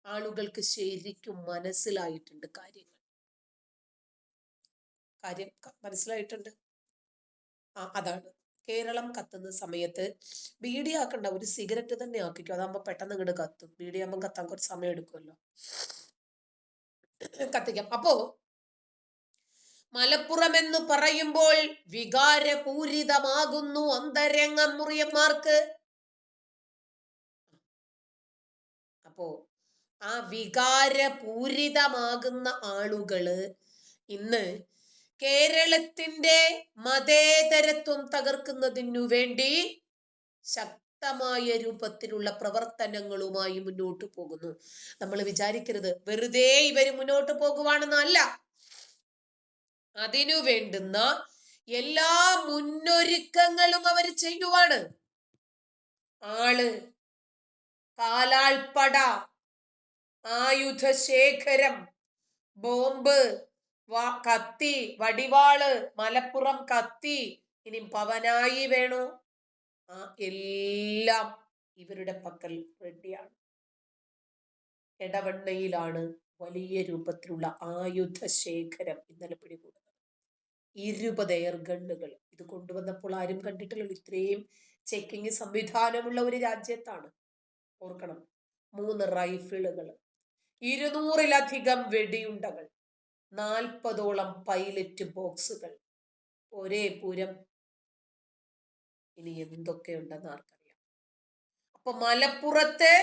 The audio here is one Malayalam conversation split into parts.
ആളുകൾക്ക് ശരിക്കും മനസ്സിലായിട്ടുണ്ട് കാര്യം മനസ്സിലായിട്ടുണ്ട്. അതാണ് കേരളം കത്തുന്ന സമയത്ത് ബീഡി ആക്കണ്ട, ഒരു സിഗരറ്റ് തന്നെ ആക്കിക്കോ, അതാകുമ്പോ പെട്ടെന്ന് ഇങ്ങോട്ട് കത്തും. ബീഡി ആകുമ്പോൾ കത്താൻ കുറച്ച് സമയം എടുക്കുമല്ലോ, കത്തിക്കാം. അപ്പോ മലപ്പുറം എന്ന് പറയുമ്പോൾ വികാരപൂരിതമാകുന്നു അന്തരംഗം മുറിയന്മാർക്ക്. അപ്പോ ആ വികാരപൂരിതമാകുന്ന ആളുകള് ഇന്ന് കേരളത്തിന്റെ മതേതരത്വം തകർക്കുന്നതിനു വേണ്ടി ശക്തമായ രൂപത്തിലുള്ള പ്രവർത്തനങ്ങളുമായി മുന്നോട്ട് പോകുന്നു. നമ്മൾ വിചാരിക്കരുത് വെറുതെ ഇവര് മുന്നോട്ട് പോകുവാണെന്നല്ല. അതിനു വേണ്ടുന്ന എല്ലാ മുന്നൊരുക്കങ്ങളും അവർ ചെയ്യുവാണ്. ആള്, കാലാൾപ്പട, ആയുധശേഖരം, ബോംബ്, കത്തി, വടിവാള്, മലപ്പുറം കത്തി, ഇനി പവനായി വേണോ, എല്ലാം ഇവരുടെ പക്കൽ റെഡിയാണ്. എടവണ്ണയിലാണ് വലിയ രൂപത്തിലുള്ള ആയുധശേഖരം ഇന്നലെ പിടികൂടുന്നത്. 20 എയർ ഗണ്ണുകൾ. ഇത് കൊണ്ടുവന്നപ്പോൾ ആരും കണ്ടിട്ടില്ലല്ലോ. ഇത്രയും ചെക്കിങ് സംവിധാനമുള്ള ഒരു രാജ്യത്താണ്. ഓർക്കണം, 3 റൈഫിളുകൾ, 200-ലധികം വെടിയുണ്ടകൾ, 40ഓളം പൈലറ്റ് ബോക്സുകൾ. ഒരേ പൂരം. ഇനി എന്തൊക്കെയുണ്ടെന്ന് ആർക്കറിയാം. അപ്പൊ മലപ്പുറത്ത്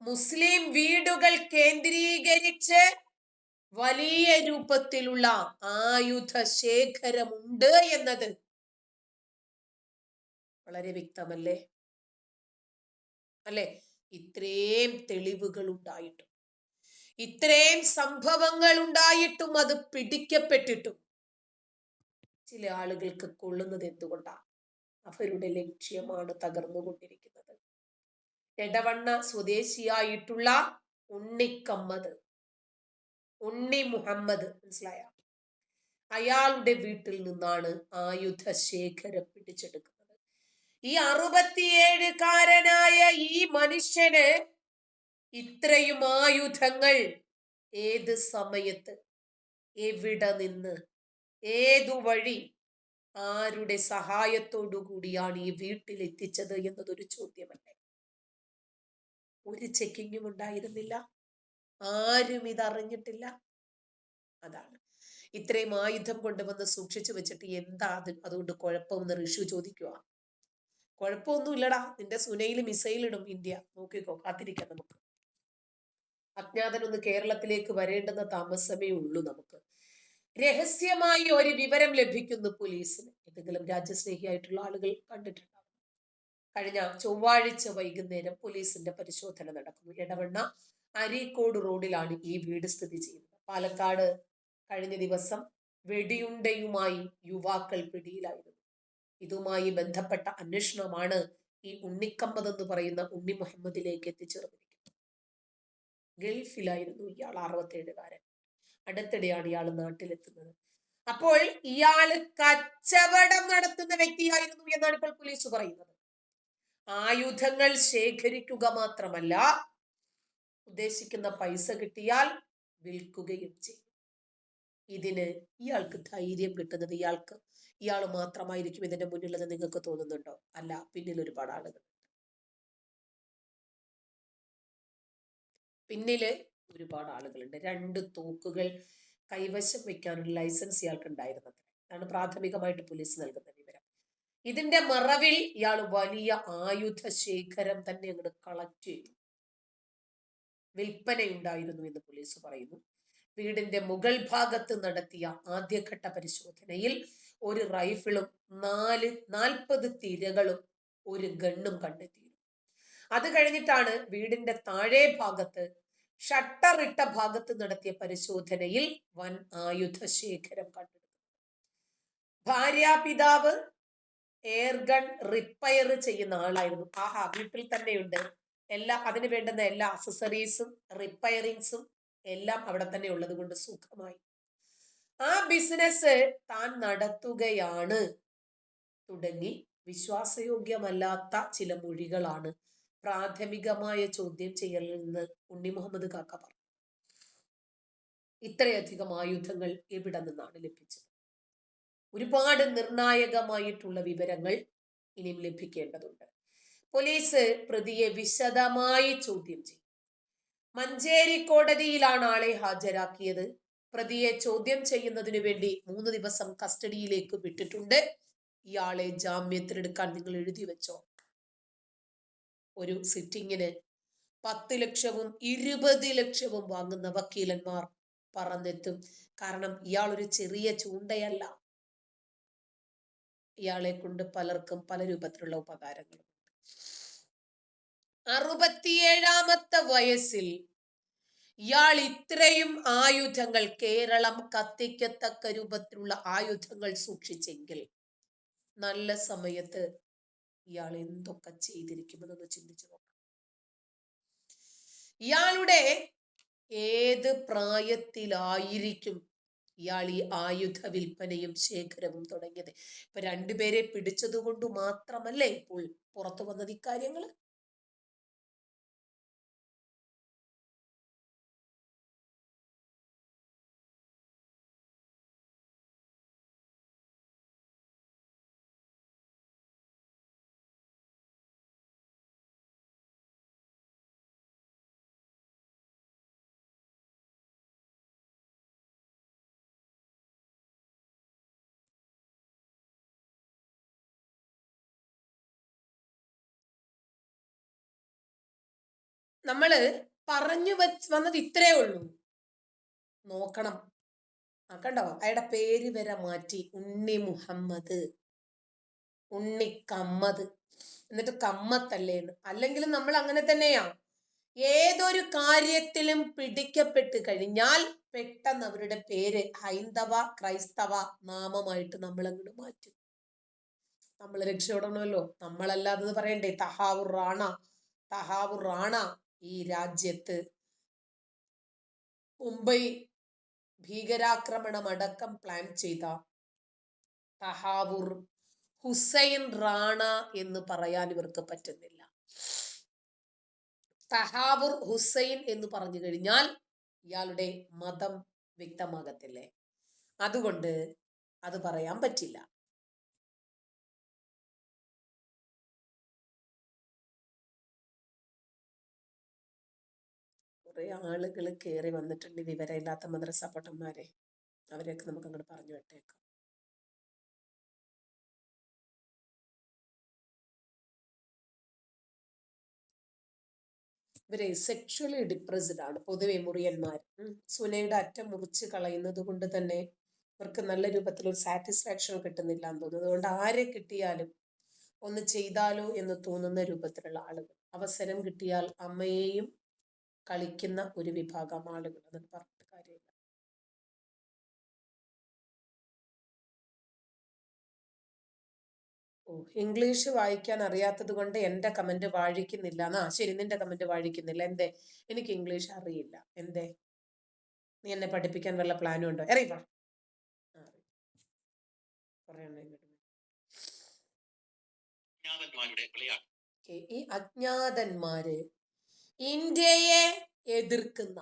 മുസ്ലിം വീടുകൾ കേന്ദ്രീകരിച്ച് വലിയ രൂപത്തിലുള്ള ആയുധ ശേഖരമുണ്ട് എന്നത് വളരെ വ്യക്തമല്ലേ? അല്ലെ? ഇത്രയും തെളിവുകൾ ഉണ്ടായിട്ടും, ഇത്രയും സംഭവങ്ങൾ ഉണ്ടായിട്ടും, അത് പിടിക്കപ്പെട്ടിട്ടും ചില ആളുകൾക്ക് കൊള്ളുന്നത് എന്തുകൊണ്ടാ? അവരുടെ ലക്ഷ്യമാണ് തകർന്നുകൊണ്ടിരിക്കുന്നത്. എടവണ്ണ സ്വദേശിയായിട്ടുള്ള ഉണ്ണി മുഹമ്മദ്, മനസ്സിലായ? അയാളുടെ വീട്ടിൽ നിന്നാണ് ആയുധ ശേഖരം പിടിച്ചെടുക്കുന്നത്. ഈ 67-കാരനായ ഈ മനുഷ്യന് ഇത്രയും ആയുധങ്ങൾ ഏത് സമയത്ത്, എവിടെ നിന്ന്, ഏതു വഴി, ആരുടെ സഹായത്തോടു കൂടിയാണ് ഈ വീട്ടിലെത്തിച്ചത് എന്നതൊരു ചോദ്യമല്ലേ? ഒരു ചെക്കിങ്ങും ഉണ്ടായിരുന്നില്ല, ആരും ഇതറിഞ്ഞിട്ടില്ല. അതാണ്. ഇത്രയും ആയുധം കൊണ്ടുവന്ന് സൂക്ഷിച്ചു വെച്ചിട്ട് എന്താ അതുകൊണ്ട് കുഴപ്പമെന്ന് ഋഷു ചോദിക്കുക. കുഴപ്പമൊന്നുമില്ലടാ, നിന്റെ സുനയിൽ മിസൈൽ ഇടും ഇന്ത്യ, നോക്കിക്കോ, കാത്തിരിക്കാം നമുക്ക്. അജ്ഞാതനൊന്ന് കേരളത്തിലേക്ക് വരേണ്ടുന്ന താമസമേ ഉള്ളൂ. നമുക്ക് രഹസ്യമായി ഒരു വിവരം ലഭിക്കുന്നു പോലീസിന്. ഏതെങ്കിലും രാജ്യസ്നേഹിയായിട്ടുള്ള ആളുകൾ കണ്ടിട്ടുണ്ടാവും. കഴിഞ്ഞ ചൊവ്വാഴ്ച വൈകുന്നേരം പോലീസിന്റെ പരിശോധന നടക്കുന്നു. എടവണ്ണ അരീക്കോട് റോഡിലാണ് ഈ വീട് സ്ഥിതി ചെയ്യുന്നത്. പാലക്കാട് കഴിഞ്ഞ ദിവസം വെടിയുണ്ടയുമായി യുവാക്കൾ പിടിയിലായിരുന്നു. ഇതുമായി ബന്ധപ്പെട്ട അന്വേഷണമാണ് ഈ ഉണ്ണിക്കമ്മദ് എന്ന് പറയുന്ന ഉണ്ണി മുഹമ്മദിലേക്ക് എത്തിച്ചേർന്നിരിക്കുന്നത്. ഗൾഫിലായിരുന്നു ഇയാൾ, 67-കാരൻ. അടുത്തിടെയാണ് ഇയാൾ നാട്ടിലെത്തുന്നത്. അപ്പോൾ ഇയാള് കച്ചവടം നടത്തുന്ന വ്യക്തിയായിരുന്നു എന്നാണ് ഇപ്പോൾ പോലീസ് പറയുന്നത്. ആയുധങ്ങൾ ശേഖരിക്കുക മാത്രമല്ല, ഉദ്ദേശിക്കുന്ന പൈസ കിട്ടിയാൽ വിൽക്കുകയും ചെയ്യും. ഇതിന് ഇയാൾക്ക് ധൈര്യം കിട്ടുന്നത് ഇയാൾ മാത്രമായിരിക്കും ഇതിന്റെ മുന്നിലെന്ന് നിങ്ങൾക്ക് തോന്നുന്നുണ്ടോ? അല്ല, പിന്നിൽ ഒരുപാട് ആളുകൾ. പിന്നില് ഒരുപാട് ആളുകളുണ്ട്. 2 തോക്കുകൾ കൈവശം വെക്കാനുള്ള ലൈസൻസ് ഇയാൾക്ക് ഉണ്ടായിരുന്നത്. അതാണ് പ്രാഥമികമായിട്ട് പോലീസ് നൽകുന്ന വിവരം. ഇതിന്റെ മറവിൽ ഇയാൾ വലിയ ആയുധ ശേഖരം തന്നെ അങ്ങോട്ട് കളക്ട് ചെയ്തു. വിൽപ്പനയുണ്ടായിരുന്നു എന്ന് പോലീസ് പറയുന്നു. വീടിന്റെ മുകൾ ഭാഗത്ത് നടത്തിയ ആദ്യഘട്ട പരിശോധനയിൽ ഒരു റൈഫിളും 40 തിരകളും ഒരു ഗണ്ണും കണ്ടെത്തിയിരുന്നു. അത് കഴിഞ്ഞിട്ടാണ് വീടിന്റെ താഴെ ഭാഗത്ത് ഷട്ടർ ഇട്ട ഭാഗത്ത് നടത്തിയ പരിശോധനയിൽ വൻ ആയുധ ശേഖരം കണ്ടെടുത്തു. ഭാര്യാപിതാവ് എയർഗൺ റിപ്പയർ ചെയ്യുന്ന ആളായിരുന്നു. വീട്ടിൽ തന്നെയുണ്ട് അതിന് വേണ്ടുന്ന എല്ലാ അക്സസറീസും റിപ്പയറിങ്സും എല്ലാം അവിടെ തന്നെ ഉള്ളത് കൊണ്ട് സുഖമായി. ആ ബിസിനസ് താൻ നടത്തുകയാണ് തുടങ്ങി വിശ്വാസയോഗ്യമല്ലാത്ത ചില മൊഴികളാണ് പ്രാഥമികമായ ചോദ്യം ചെയ്യലിൽ നിന്ന് ഉണ്ണി മുഹമ്മദ് കാക്ക പറഞ്ഞു. ഇത്രയധികം ആയുധങ്ങൾ എവിടെ നിന്നാണ് ലഭിച്ചത്? ഒരുപാട് നിർണായകമായിട്ടുള്ള വിവരങ്ങൾ ഇനിയും ലഭിക്കേണ്ടതുണ്ട്. പോലീസ് പ്രതിയെ വിശദമായി ചോദ്യം ചെയ്യും. മഞ്ചേരി കോടതിയിലാണ് ആളെ ഹാജരാക്കിയത്. പ്രതിയെ ചോദ്യം ചെയ്യുന്നതിനു വേണ്ടി 3 ദിവസം കസ്റ്റഡിയിലേക്ക് വിട്ടിട്ടുണ്ട്. ഇയാളെ ജാമ്യത്തിലെടുക്കാൻ നിങ്ങൾ എഴുതി വെച്ചോ. ഒരു സിറ്റിങ്ങിന് 10 ലക്ഷവും 20 ലക്ഷവും വാങ്ങുന്ന വക്കീലന്മാർ പറന്നെത്തും. കാരണം ഇയാൾ ഒരു ചെറിയ ചൂണ്ടയല്ല. ഇയാളെ കൊണ്ട് പലർക്കും പല രൂപത്തിലുള്ള ഉപകാരങ്ങളും. 67ാമത്തെ വയസ്സിൽ ഇയാൾ ഇത്രയും ആയുധങ്ങൾ, കേരളം കത്തിക്കത്തക്ക രൂപത്തിലുള്ള ആയുധങ്ങൾ സൂക്ഷിച്ചെങ്കിൽ നല്ല സമയത്ത് ഇയാൾ എന്തൊക്കെ ചെയ്തിരിക്കുമെന്നൊന്ന് ചിന്തിച്ചു നോക്കാം. ഇയാളുടെ ഏത് പ്രായത്തിലായിരിക്കും ഇയാൾ ഈ ആയുധ വിൽപ്പനയും ശേഖരവും തുടങ്ങിയത്? ഇപ്പൊ 2 പേരെ പിടിച്ചത് കൊണ്ട് മാത്രമല്ലേ ഇപ്പോൾ പുറത്തു വന്നത് ഇക്കാര്യങ്ങൾ? നമ്മള് പറഞ്ഞു വന്നത് ഇത്രേ ഉള്ളൂ. നോക്കണം. കണ്ടോ, അയാളുടെ പേര് വരെ മാറ്റി. ഉണ്ണി മുഹമ്മദ്, ഉണ്ണി കമ്മത്, എന്നിട്ട് കമ്മത്തല്ലേന്ന്. അല്ലെങ്കിലും നമ്മൾ അങ്ങനെ തന്നെയാ. ഏതൊരു കാര്യത്തിലും പിടിക്കപ്പെട്ട് കഴിഞ്ഞാൽ പെട്ടെന്ന് അവരുടെ പേര് ഹൈന്ദവ ക്രൈസ്തവ നാമമായിട്ട് നമ്മൾ അങ്ങോട്ട് മാറ്റും. നമ്മൾ രക്ഷപ്പെടണമല്ലോ. നമ്മളല്ലാതെന്ന് പറയണ്ടേ? തഹാവൂർ റാണ, തഹാവൂർ റാണ ഈ രാജ്യത്ത് മുംബൈ ഭീകരാക്രമണം അടക്കം പ്ലാൻ ചെയ്ത തഹാവൂർ ഹുസൈൻ റാണ എന്ന് പറയാൻ ഇവർക്ക് പറ്റുന്നില്ല. തഹാവൂർ ഹുസൈൻ എന്ന് പറഞ്ഞു കഴിഞ്ഞാൽ ഇയാളുടെ മതം വ്യക്തമാകത്തില്ലേ? അതുകൊണ്ട് അത് പറയാൻ പറ്റില്ല. കുറെ ആളുകൾ കയറി വന്നിട്ടുണ്ട്, വിവരമില്ലാത്ത മദ്രസ പൊട്ടന്മാരെ. അവരെയൊക്കെ നമുക്ക് അങ്ങോട്ട് പറഞ്ഞു വിട്ടേക്കാം. ഇവരെ സെക്ഷുവലി ഡിപ്രസ്ഡ് ആണ് പൊതുവെ മുറിയന്മാർ. സുനയുടെ അറ്റം മുറിച്ച് കളയുന്നത് കൊണ്ട് തന്നെ ഇവർക്ക് നല്ല രൂപത്തിലൊരു സാറ്റിസ്ഫാക്ഷൻ കിട്ടുന്നില്ല എന്ന് തോന്നുന്നു. അതുകൊണ്ട് ആരെ കിട്ടിയാലും ഒന്ന് ചെയ്താലോ എന്ന് തോന്നുന്ന രൂപത്തിലുള്ള ആളുകൾ. അവസരം കിട്ടിയാൽ അമ്മയെയും കളിക്കുന്ന ഒരു വിഭാഗം ആളുകൾ. അതൊന്നും പറഞ്ഞിട്ട് കാര്യമില്ല. ഇംഗ്ലീഷ് വായിക്കാൻ അറിയാത്തത് കൊണ്ട് എൻ്റെ കമന്റ് വാഴിക്കുന്നില്ല എന്നാ? ശരി, നിന്റെ കമന്റ് വാഴിക്കുന്നില്ല. എന്തേ? എനിക്ക് ഇംഗ്ലീഷ് അറിയില്ല. എന്തേ? നീ എന്നെ പഠിപ്പിക്കാൻ വല്ല പ്ലാനും ഉണ്ടോ? അറിയിപ്പോ ഈ അജ്ഞാതന്മാര് ഇന്ത്യയെ എതിർക്കുന്ന,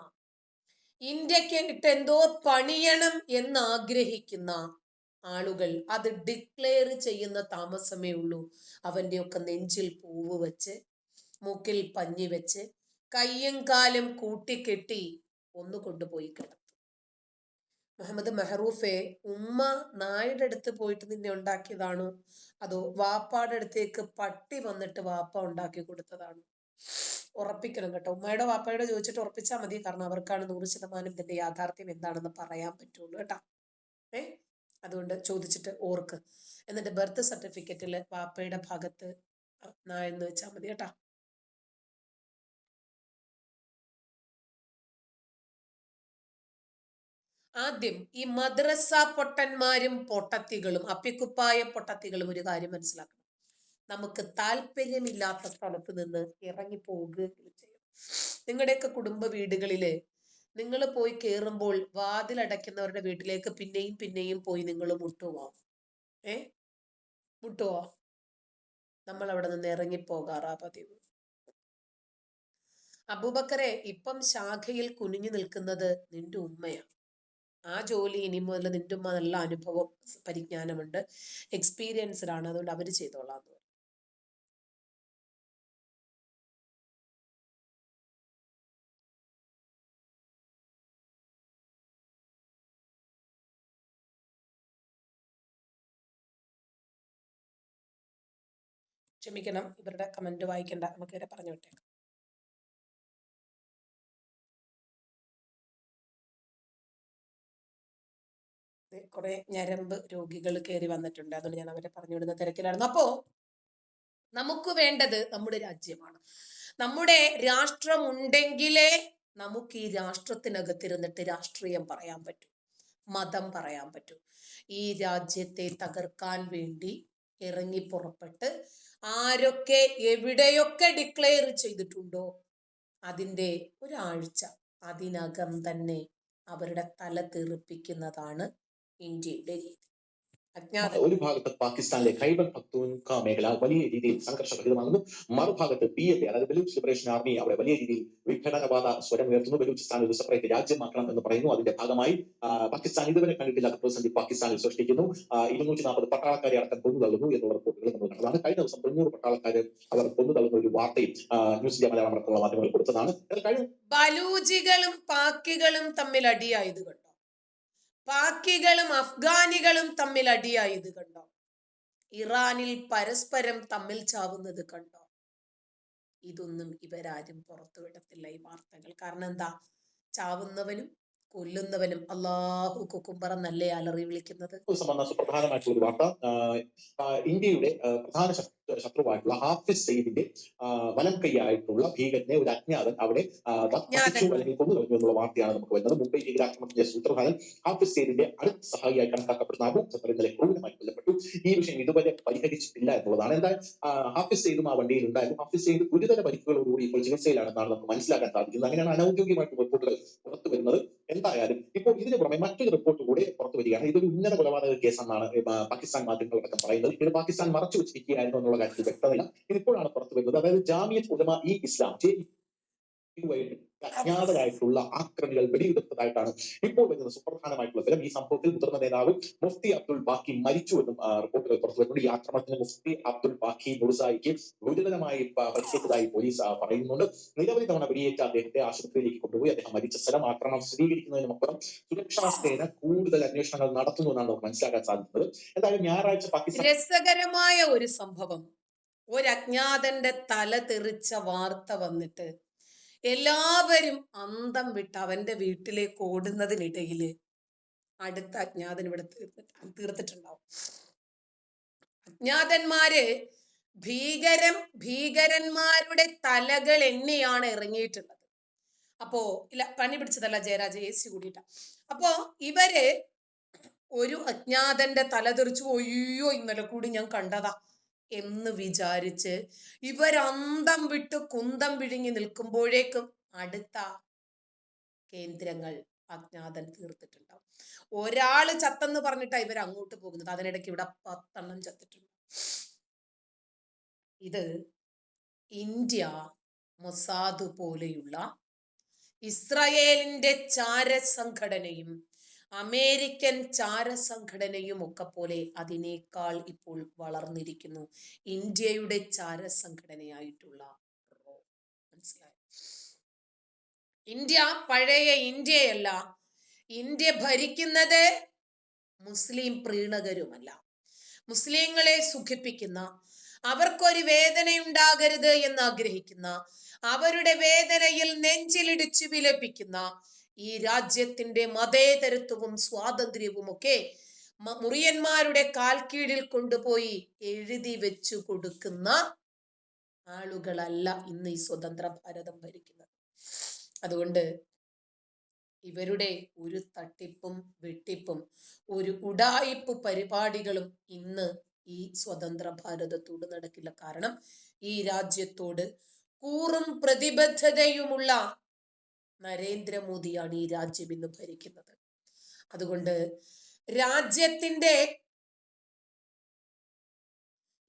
ഇന്ത്യക്ക് ഇട്ട് എന്തോ പണിയണം എന്നാഗ്രഹിക്കുന്ന ആളുകൾ അത് ഡിക്ലെയർ ചെയ്യുന്ന താമസമേ ഉള്ളൂ. അവൻ്റെയൊക്കെ നെഞ്ചിൽ പൂവ് വെച്ച്, മൂക്കിൽ പഞ്ഞി വെച്ച്, കയ്യും കാലും കൂട്ടിക്കെട്ടി ഒന്ന് കൊണ്ടുപോയി കിടത്തും. മുഹമ്മദ് മെഹറൂഫെ, ഉമ്മ നായുടെ അടുത്ത് പോയിട്ട് നിന്നെ ഉണ്ടാക്കിയതാണോ, അതോ വാപ്പാടെ അടുത്തേക്ക് പട്ടി വന്നിട്ട് വാപ്പ ഉണ്ടാക്കി കൊടുത്തതാണോ? ഉറപ്പിക്കണം കേട്ടോ. ഉമ്മയുടെ വാപ്പയുടെ ചോദിച്ചിട്ട് ഉറപ്പിച്ചാൽ മതി. കാരണം അവർക്കാണ് 100% ഇതിന്റെ യാഥാർത്ഥ്യം എന്താണെന്ന് പറയാൻ പറ്റുള്ളൂ കേട്ടോ. അതുകൊണ്ട് ചോദിച്ചിട്ട് ഓർക്ക്. എന്നിട്ട് ബർത്ത് സർട്ടിഫിക്കറ്റിൽ വാപ്പയുടെ ഭാഗത്ത് നായെന്ന് വെച്ചാൽ മതി കേട്ടോ. ആദ്യം ഈ മദ്രസ പൊട്ടന്മാരും പൊട്ടത്തികളും അപ്പിക്കുപ്പായ പൊട്ടത്തികളും ഒരു കാര്യം മനസ്സിലാക്കണം. നമുക്ക് താല്പര്യമില്ലാത്ത സ്ഥലത്ത് നിന്ന് ഇറങ്ങി പോകുകയും ചെയ്യും. നിങ്ങളുടെയൊക്കെ കുടുംബ വീടുകളില് നിങ്ങൾ പോയി കയറുമ്പോൾ വാതിലടയ്ക്കുന്നവരുടെ വീട്ടിലേക്ക് പിന്നെയും പിന്നെയും പോയി നിങ്ങൾ മുട്ടുവോ? മുട്ടുവോ? നമ്മൾ അവിടെ നിന്ന് ഇറങ്ങിപ്പോകാറാ പതിവ്. അബൂബക്കറെ, ഇപ്പം ശാഖയിൽ കുനിഞ്ഞു നിൽക്കുന്നത് നിന്റെ ഉമ്മയാണ്. ആ ജോലി ഇനി മുതൽ നിന്റെ ഉമ്മ നല്ല അനുഭവം പരിജ്ഞാനമുണ്ട്, എക്സ്പീരിയൻസ്ഡ് ആണ്, അതുകൊണ്ട് അവര് ചെയ്തോളാം എന്ന് പറഞ്ഞു. ക്ഷമിക്കണം, ഇവരുടെ കമന്റ് വായിക്കണ്ട, നമുക്ക് ഇവരെ പറഞ്ഞു വിട്ടേക്കാം. കുറെ ഞരമ്പ് രോഗികൾ കയറി വന്നിട്ടുണ്ട്, അതുകൊണ്ട് ഞാൻ അവരെ പറഞ്ഞു വിടുന്ന തിരക്കിലായിരുന്നു. അപ്പോ നമുക്ക് വേണ്ടത് നമ്മുടെ രാജ്യമാണ്. നമ്മുടെ രാഷ്ട്രം ഉണ്ടെങ്കിലേ നമുക്ക് ഈ രാഷ്ട്രത്തിനകത്തിരുന്നിട്ട് രാഷ്ട്രീയം പറയാൻ പറ്റൂ, മതം പറയാൻ പറ്റൂ. ഈ രാജ്യത്തെ തകർക്കാൻ വേണ്ടി ഇറങ്ങി പുറപ്പെട്ട് ആരൊക്കെ എവിടെയൊക്കെ ഡിക്ലെയർ ചെയ്തിട്ടുണ്ടോ അതിൻ്റെ ഒരാഴ്ച അതിനകം തന്നെ അവരുടെ തല തെറിപ്പിക്കുന്നതാണ് ഇന്ത്യയുടെ രീതി. ഒരു ഭാഗത്ത് പാകിസ്ഥാനിലെ ഖൈബർ പഖ്തൂൺഖ്വ മേഖല വലിയ രീതിയിൽ സംഘർഷഭരിതമാകുന്നു. മറുഭാഗത്ത് PLA, അതായത് ബലൂച്ച് ലിബറേഷൻ ആർമി, അവിടെ വലിയ രീതിയിൽ വിഘടനവാദ സ്വരം ഉയർത്തുന്നു. ബലൂചിസ്ഥാൻ ഒരു സെപ്പറേറ്റ് രാജ്യമാക്കണം എന്ന് പറയുന്നു. അതിന്റെ ഭാഗമായി പാകിസ്ഥാൻ ഇതുവരെ കണ്ടിട്ടില്ലാത്ത പ്രതിസന്ധി പാകിസ്ഥാനിൽ സൃഷ്ടിക്കുന്നു. 240 പട്ടാളക്കാരെ അടക്കം കൊന്നുതള്ളുന്നു എന്നുള്ള റിപ്പോർട്ടുകൾ നമ്മൾ കണ്ടതാണ്. കഴിഞ്ഞ ദിവസം 90 പട്ടാളക്കാരെ അവർ കൊന്നുതള്ളുന്ന ഒരു വാർത്തയും ന്യൂസ് ഇന്ത്യ മലയാളം അടക്കമുള്ള മാധ്യമങ്ങൾ കൊടുത്തതാണ്. ബലൂജികളും പാക്കികളും തമ്മിൽ അടിയായത് കണ്ടോ? പാക്കികളും അഫ്ഗാനികളും തമ്മിൽ അടിയായത് കണ്ടോ? ഇറാനിൽ പരസ്പരം തമ്മിൽ ചാവുന്നത് കണ്ടോ? ഇതൊന്നും ഇവരാരും പുറത്തുവിടത്തില്ല, ഈ വാർത്തകൾ. കാരണം എന്താ? ചാവുന്നവനും കൊല്ലുന്നവനും അല്ലാഹു കുക്കുംബറ നല്ലേ അലറി വിളിക്കുന്നത്. സുപ്രധാനമായിട്ടുള്ള ഒരു വാർത്ത, ഇന്ത്യയുടെ പ്രധാന ശത്രുവായിട്ടുള്ള ഹാഫിസ് സയ്യിദിന്റെ വലം കൈയായിട്ടുള്ള ഭീകരനെ ഒരു അജ്ഞാതൻ അവിടെ അല്ലെങ്കിൽ കൊന്നുകളഞ്ഞു എന്നുള്ള വാർത്തയാണ് നമുക്ക് വരുന്നത്. മുംബൈ ഭീകരാക്രമണത്തിന്റെ സൂത്രധാരൻ ഹാഫിസ് സയ്യിദിന്റെ അടുത്ത സഹായിയായി കണക്കാക്കപ്പെടുന്ന അബു ഖത്തർ ഇന്നലെ ക്രൂരമായി കൊല്ലപ്പെട്ടു. ഈ വിഷയം ഇതുവരെ പരിഹരിച്ചിട്ടില്ല എന്നുള്ളതാണ്. എന്തായാലും ഹാഫിസ് സയ്യിദും ആ വണ്ടിയിൽ ഉണ്ടായിരുന്നു. ഹാഫിസ് സയ്യിദ് ഗുരുതര പരിക്കുകളോടുകൂടി ഇപ്പോൾ ചികിത്സയിലാണെന്നാണ് നമുക്ക് മനസ്സിലാക്കാൻ സാധിക്കുന്നത്. അങ്ങനെയാണ് അനൌദ്യോഗികമായിട്ടുള്ള റിപ്പോർട്ടുകൾ പുറത്തു വരുന്നത്. എന്തായാലും ഇപ്പോൾ ഇതിന് പുറമെ മറ്റൊരു റിപ്പോർട്ട് കൂടി പുറത്തു വരികയാണ്. ഇതൊരു ഉന്നത കൊലപാതക കേസെന്നാണ് പാകിസ്ഥാൻ മാധ്യമങ്ങളടക്കം പറയുന്നത്. ഇത് പാകിസ്ഥാൻ മറച്ചു വെച്ചിരിക്കുകയായിരുന്നു എന്നുള്ള കാര്യത്തിൽ വ്യക്തതയില്ല. ഇതിപ്പോഴാണ് പുറത്തു വരുന്നത്. അതായത് ജാമിയത്ത് ഉലമ ഇ ഇസ്ലാം അജ്ഞാതരായിട്ടുള്ള ആക്രമികൾ വെടിയുതിർത്തതായിട്ടാണ് ഇപ്പോൾ വരുന്ന സുപ്രധാനമായിട്ടുള്ള വിവരം. ഈ സംഭവത്തിൽ മുതിർന്ന നേതാവ് മുഫ്തി അബ്ദുൽ ബാക്കി മരിച്ചു എന്നും റിപ്പോർട്ടുകൾ പുറത്തു വരുന്നുണ്ട്. ഈ ആക്രമണത്തിന് മുഫ്തി അബ്ദുൽ ബാക്കി മുർസായിക്ക് ഗുരുതരമായി പരിക്കേറ്റതായി പോലീസ് പറയുന്നുണ്ട്. നിരവധി തവണ വെടിയേറ്റ അദ്ദേഹത്തെ ആശുപത്രിയിലേക്ക് കൊണ്ടുപോയി. അദ്ദേഹം മരിച്ച സ്ഥലം ആക്രമണം സ്ഥിരീകരിക്കുന്നതിനുമപ്പുറം സുരക്ഷാ സേന കൂടുതൽ അന്വേഷണങ്ങൾ നടത്തുന്നു എന്നാണ് നമുക്ക് മനസ്സിലാക്കാൻ സാധിക്കുന്നത്. എന്തായാലും ഞായറാഴ്ച പാകിസ്ഥാൻ രസകരമായ ഒരു സംഭവം, ഒരു അജ്ഞാതന്റെ തല തെറിച്ച വാർത്ത വന്നിട്ട് എല്ലാവരും അന്തം വിട്ട് അവന്റെ വീട്ടിലേക്ക് ഓടുന്നതിനിടയിൽ അടുത്ത അജ്ഞാതൻ ഇവിടെ തീർത്തിട്ടുണ്ടാവും. അജ്ഞാതന്മാര് ഭീകരന്മാരുടെ തലകൾ എണ്ണിയാണ് ഇറങ്ങിയിട്ടുള്ളത്. അപ്പോ ഇല്ല, പണി പിടിച്ചതല്ല ജയരാജ, AC കൂടിയിട്ട. അപ്പോ ഇവര് ഒരു അജ്ഞാതന്റെ തല തെറിച്ചു, ഒയ്യോ ഇന്നലെ കൂടി ഞാൻ കണ്ടതാ എന്ന് വിചാരിച്ച് ഇവരന്തം വിട്ട് കുന്തം വിഴുങ്ങി നിൽക്കുമ്പോഴേക്കും അടുത്ത കേന്ദ്രങ്ങൾ അജ്ഞാതൻ തീർത്തിട്ടുണ്ടാവും. ഒരാള് ചത്തെന്ന് പറഞ്ഞിട്ടാ ഇവർ അങ്ങോട്ട് പോകുന്നത്, അതിനിടയ്ക്ക് ഇവിടെ 10 എണ്ണം ചത്തിട്ടുണ്ട്. ഇത് ഇന്ത്യ മൊസാദ് പോലെയുള്ള ഇസ്രായേലിന്റെ ചാരസംഘടനയും അമേരിക്കൻ ചാരസംഘടനയും ഒക്കെ പോലെ അതിനേക്കാൾ ഇപ്പോൾ വളർന്നിരിക്കുന്നു ഇന്ത്യയുടെ ചാരസംഘടനയായിട്ടുള്ള റോ. മനസ്സിലായോ? ഇന്ത്യ പഴയ ഇന്ത്യയല്ല. ഇന്ത്യ ഭരിക്കുന്നത് മുസ്ലിം പ്രീണകരുമല്ല. മുസ്ലിങ്ങളെ സുഖിപ്പിക്കുന്ന, അവർക്കൊരു വേദനയുണ്ടാകരുത് എന്ന് ആഗ്രഹിക്കുന്ന, അവരുടെ വേദനയിൽ നെഞ്ചിലിടിച്ചു വിലപിക്കുന്ന, ഈ രാജ്യത്തിന്റെ മതേതരത്വവും സ്വാതന്ത്ര്യവും ഒക്കെ മുറിയന്മാരുടെ കാൽക്കീഴിൽ കൊണ്ടുപോയി എഴുതി വെച്ചു കൊടുക്കുന്ന ആളുകളല്ല ഇന്ന് ഈ സ്വതന്ത്ര ഭാരതം ഭരിക്കുന്നത്. അതുകൊണ്ട് ഇവരുടെ ഒരു തട്ടിപ്പും വെട്ടിപ്പും ഒരു ഉഡായിപ്പ് പരിപാടികളും ഇന്ന് ഈ സ്വതന്ത്ര ഭാരതത്തോട് നടക്കില്ല. കാരണം ഈ രാജ്യത്തോട് കൂറും പ്രതിബദ്ധതയുമുള്ള നരേന്ദ്രമോദിയാണ് ഈ രാജ്യം ഇന്ന് ഭരിക്കുന്നത്. അതുകൊണ്ട്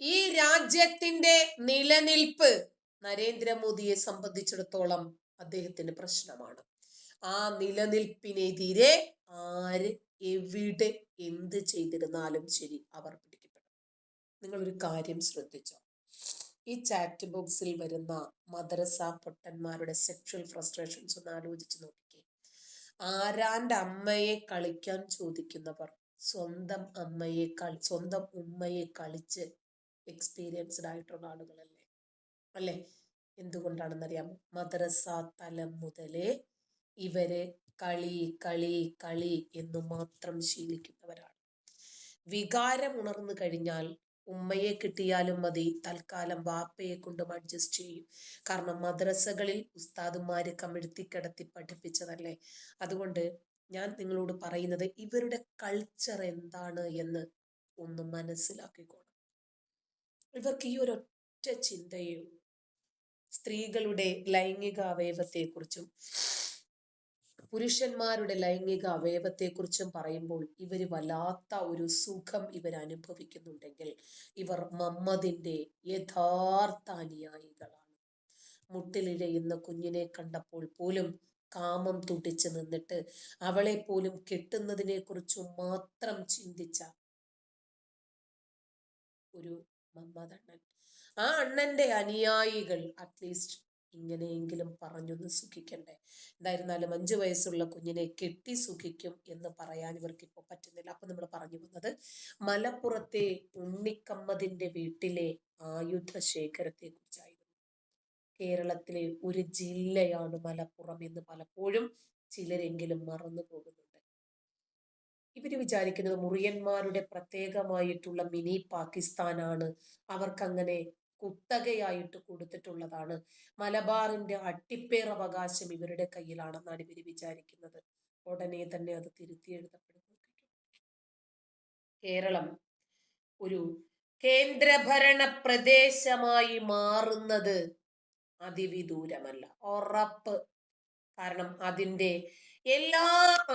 ഈ രാജ്യത്തിന്റെ നിലനിൽപ്പ് നരേന്ദ്രമോദിയെ സംബന്ധിച്ചിടത്തോളം അദ്ദേഹത്തിന് പ്രശ്നമാണ്. ആ നിലനിൽപ്പിനെതിരെ ആര് എവിടെ എന്ത് ചെയ്തിരുന്നാലും ശരി അവർ പിടിക്കപ്പെടും. നിങ്ങളൊരു കാര്യം ശ്രദ്ധിച്ചോ? ഈ ചാറ്റ് ബോക്സിൽ വരുന്ന മദ്രസ പൊട്ടന്മാരുടെ സെക്ഷൽ ഫ്രസ്ട്രേഷൻസ് ഒന്ന് ആലോചിച്ച് നോക്കിക്കേ. ആരാന്റെ അമ്മയെ കളിക്കാൻ ചോദിക്കുന്നവർ സ്വന്തം ഉമ്മയെ കളിച്ച് എക്സ്പീരിയൻസ്ഡ് ആയിട്ടുള്ള ആളുകളല്ലേ? അല്ലേ? എന്തുകൊണ്ടാണെന്നറിയാമോ? മദ്രസ തലം മുതലേ ഇവര് കളി കളി കളി എന്ന് മാത്രം ശീലിക്കുന്നവരാണ്. വികാരം ഉണർന്നു കഴിഞ്ഞാൽ ഉമ്മയെ കിട്ടിയാലും മതി, തൽക്കാലം വാപ്പയെ കൊണ്ടും അഡ്ജസ്റ്റ് ചെയ്യും. കാരണം മദ്രസകളിൽ ഉസ്താദുമാര് കമിഴ്ത്തിക്കിടത്തി പഠിപ്പിച്ചതല്ലേ. അതുകൊണ്ട് ഞാൻ നിങ്ങളോട് പറയുന്നത് ഇവരുടെ കൾച്ചർ എന്താണ് എന്ന് ഒന്ന് മനസ്സിലാക്കിക്കോണം. ഇവർക്ക് ഈ ഒരൊറ്റ ചിന്തയേ ഉള്ളൂ. സ്ത്രീകളുടെ ലൈംഗിക അവയവത്തെക്കുറിച്ചും പുരുഷന്മാരുടെ ലൈംഗിക അവയവത്തെക്കുറിച്ചും പറയുമ്പോൾ ഇവര് വല്ലാത്ത ഒരു സുഖം ഇവർ അനുഭവിക്കുന്നുണ്ടെങ്കിൽ ഇവർ മമ്മദിന്റെ യഥാർത്ഥ അനുയായികളാണ്. മുട്ടിലിഴയുന്ന കുഞ്ഞിനെ കണ്ടപ്പോൾ പോലും കാമം തുടിച്ചു നിന്നിട്ട് അവളെ പോലും കെട്ടുന്നതിനെ കുറിച്ച് മാത്രം ചിന്തിച്ച ഒരു മമ്മദണ്ണൻ. ആ അണ്ണന്റെ അനുയായികൾ അറ്റ്ലീസ്റ്റ് ഇങ്ങനെയെങ്കിലും പറഞ്ഞൊന്ന് സുഖിക്കണ്ടേ. എന്തായിരുന്നാലും 5 വയസ്സുള്ള കുഞ്ഞിനെ കെട്ടി സുഖിക്കും എന്ന് പറയാൻ ഇവർക്ക് ഇപ്പോൾ പറ്റുന്നില്ല. അപ്പൊ നമ്മൾ പറഞ്ഞു വന്നത് മലപ്പുറത്തെ ഉണ്ണിക്കമ്മതിന്റെ വീട്ടിലെ ആയുധ ശേഖരത്തെ കുറിച്ചായിരുന്നു. കേരളത്തിലെ ഒരു ജില്ലയാണ് മലപ്പുറം എന്ന് പലപ്പോഴും ചിലരെങ്കിലും മറന്നു പോകുന്നുണ്ട്. ഇവര് വിചാരിക്കുന്നത് മുറിയന്മാരുടെ പ്രത്യേകമായിട്ടുള്ള മിനി പാകിസ്ഥാനാണ്, അവർക്കങ്ങനെ കുത്തകയായിട്ട് കൊടുത്തിട്ടുള്ളതാണ്, മലബാറിന്റെ അട്ടിപ്പേർ അവകാശം ഇവരുടെ കയ്യിലാണെന്നാണ് ഇവര് വിചാരിക്കുന്നത്. ഉടനെ തന്നെ അത് തിരുത്തി എഴുതപ്പെടുന്നു. കേരളം ഒരു കേന്ദ്രഭരണ പ്രദേശമായി മാറുന്നത് അതിവിദൂരമല്ല, ഉറപ്പ്. കാരണം അതിന്റെ എല്ലാ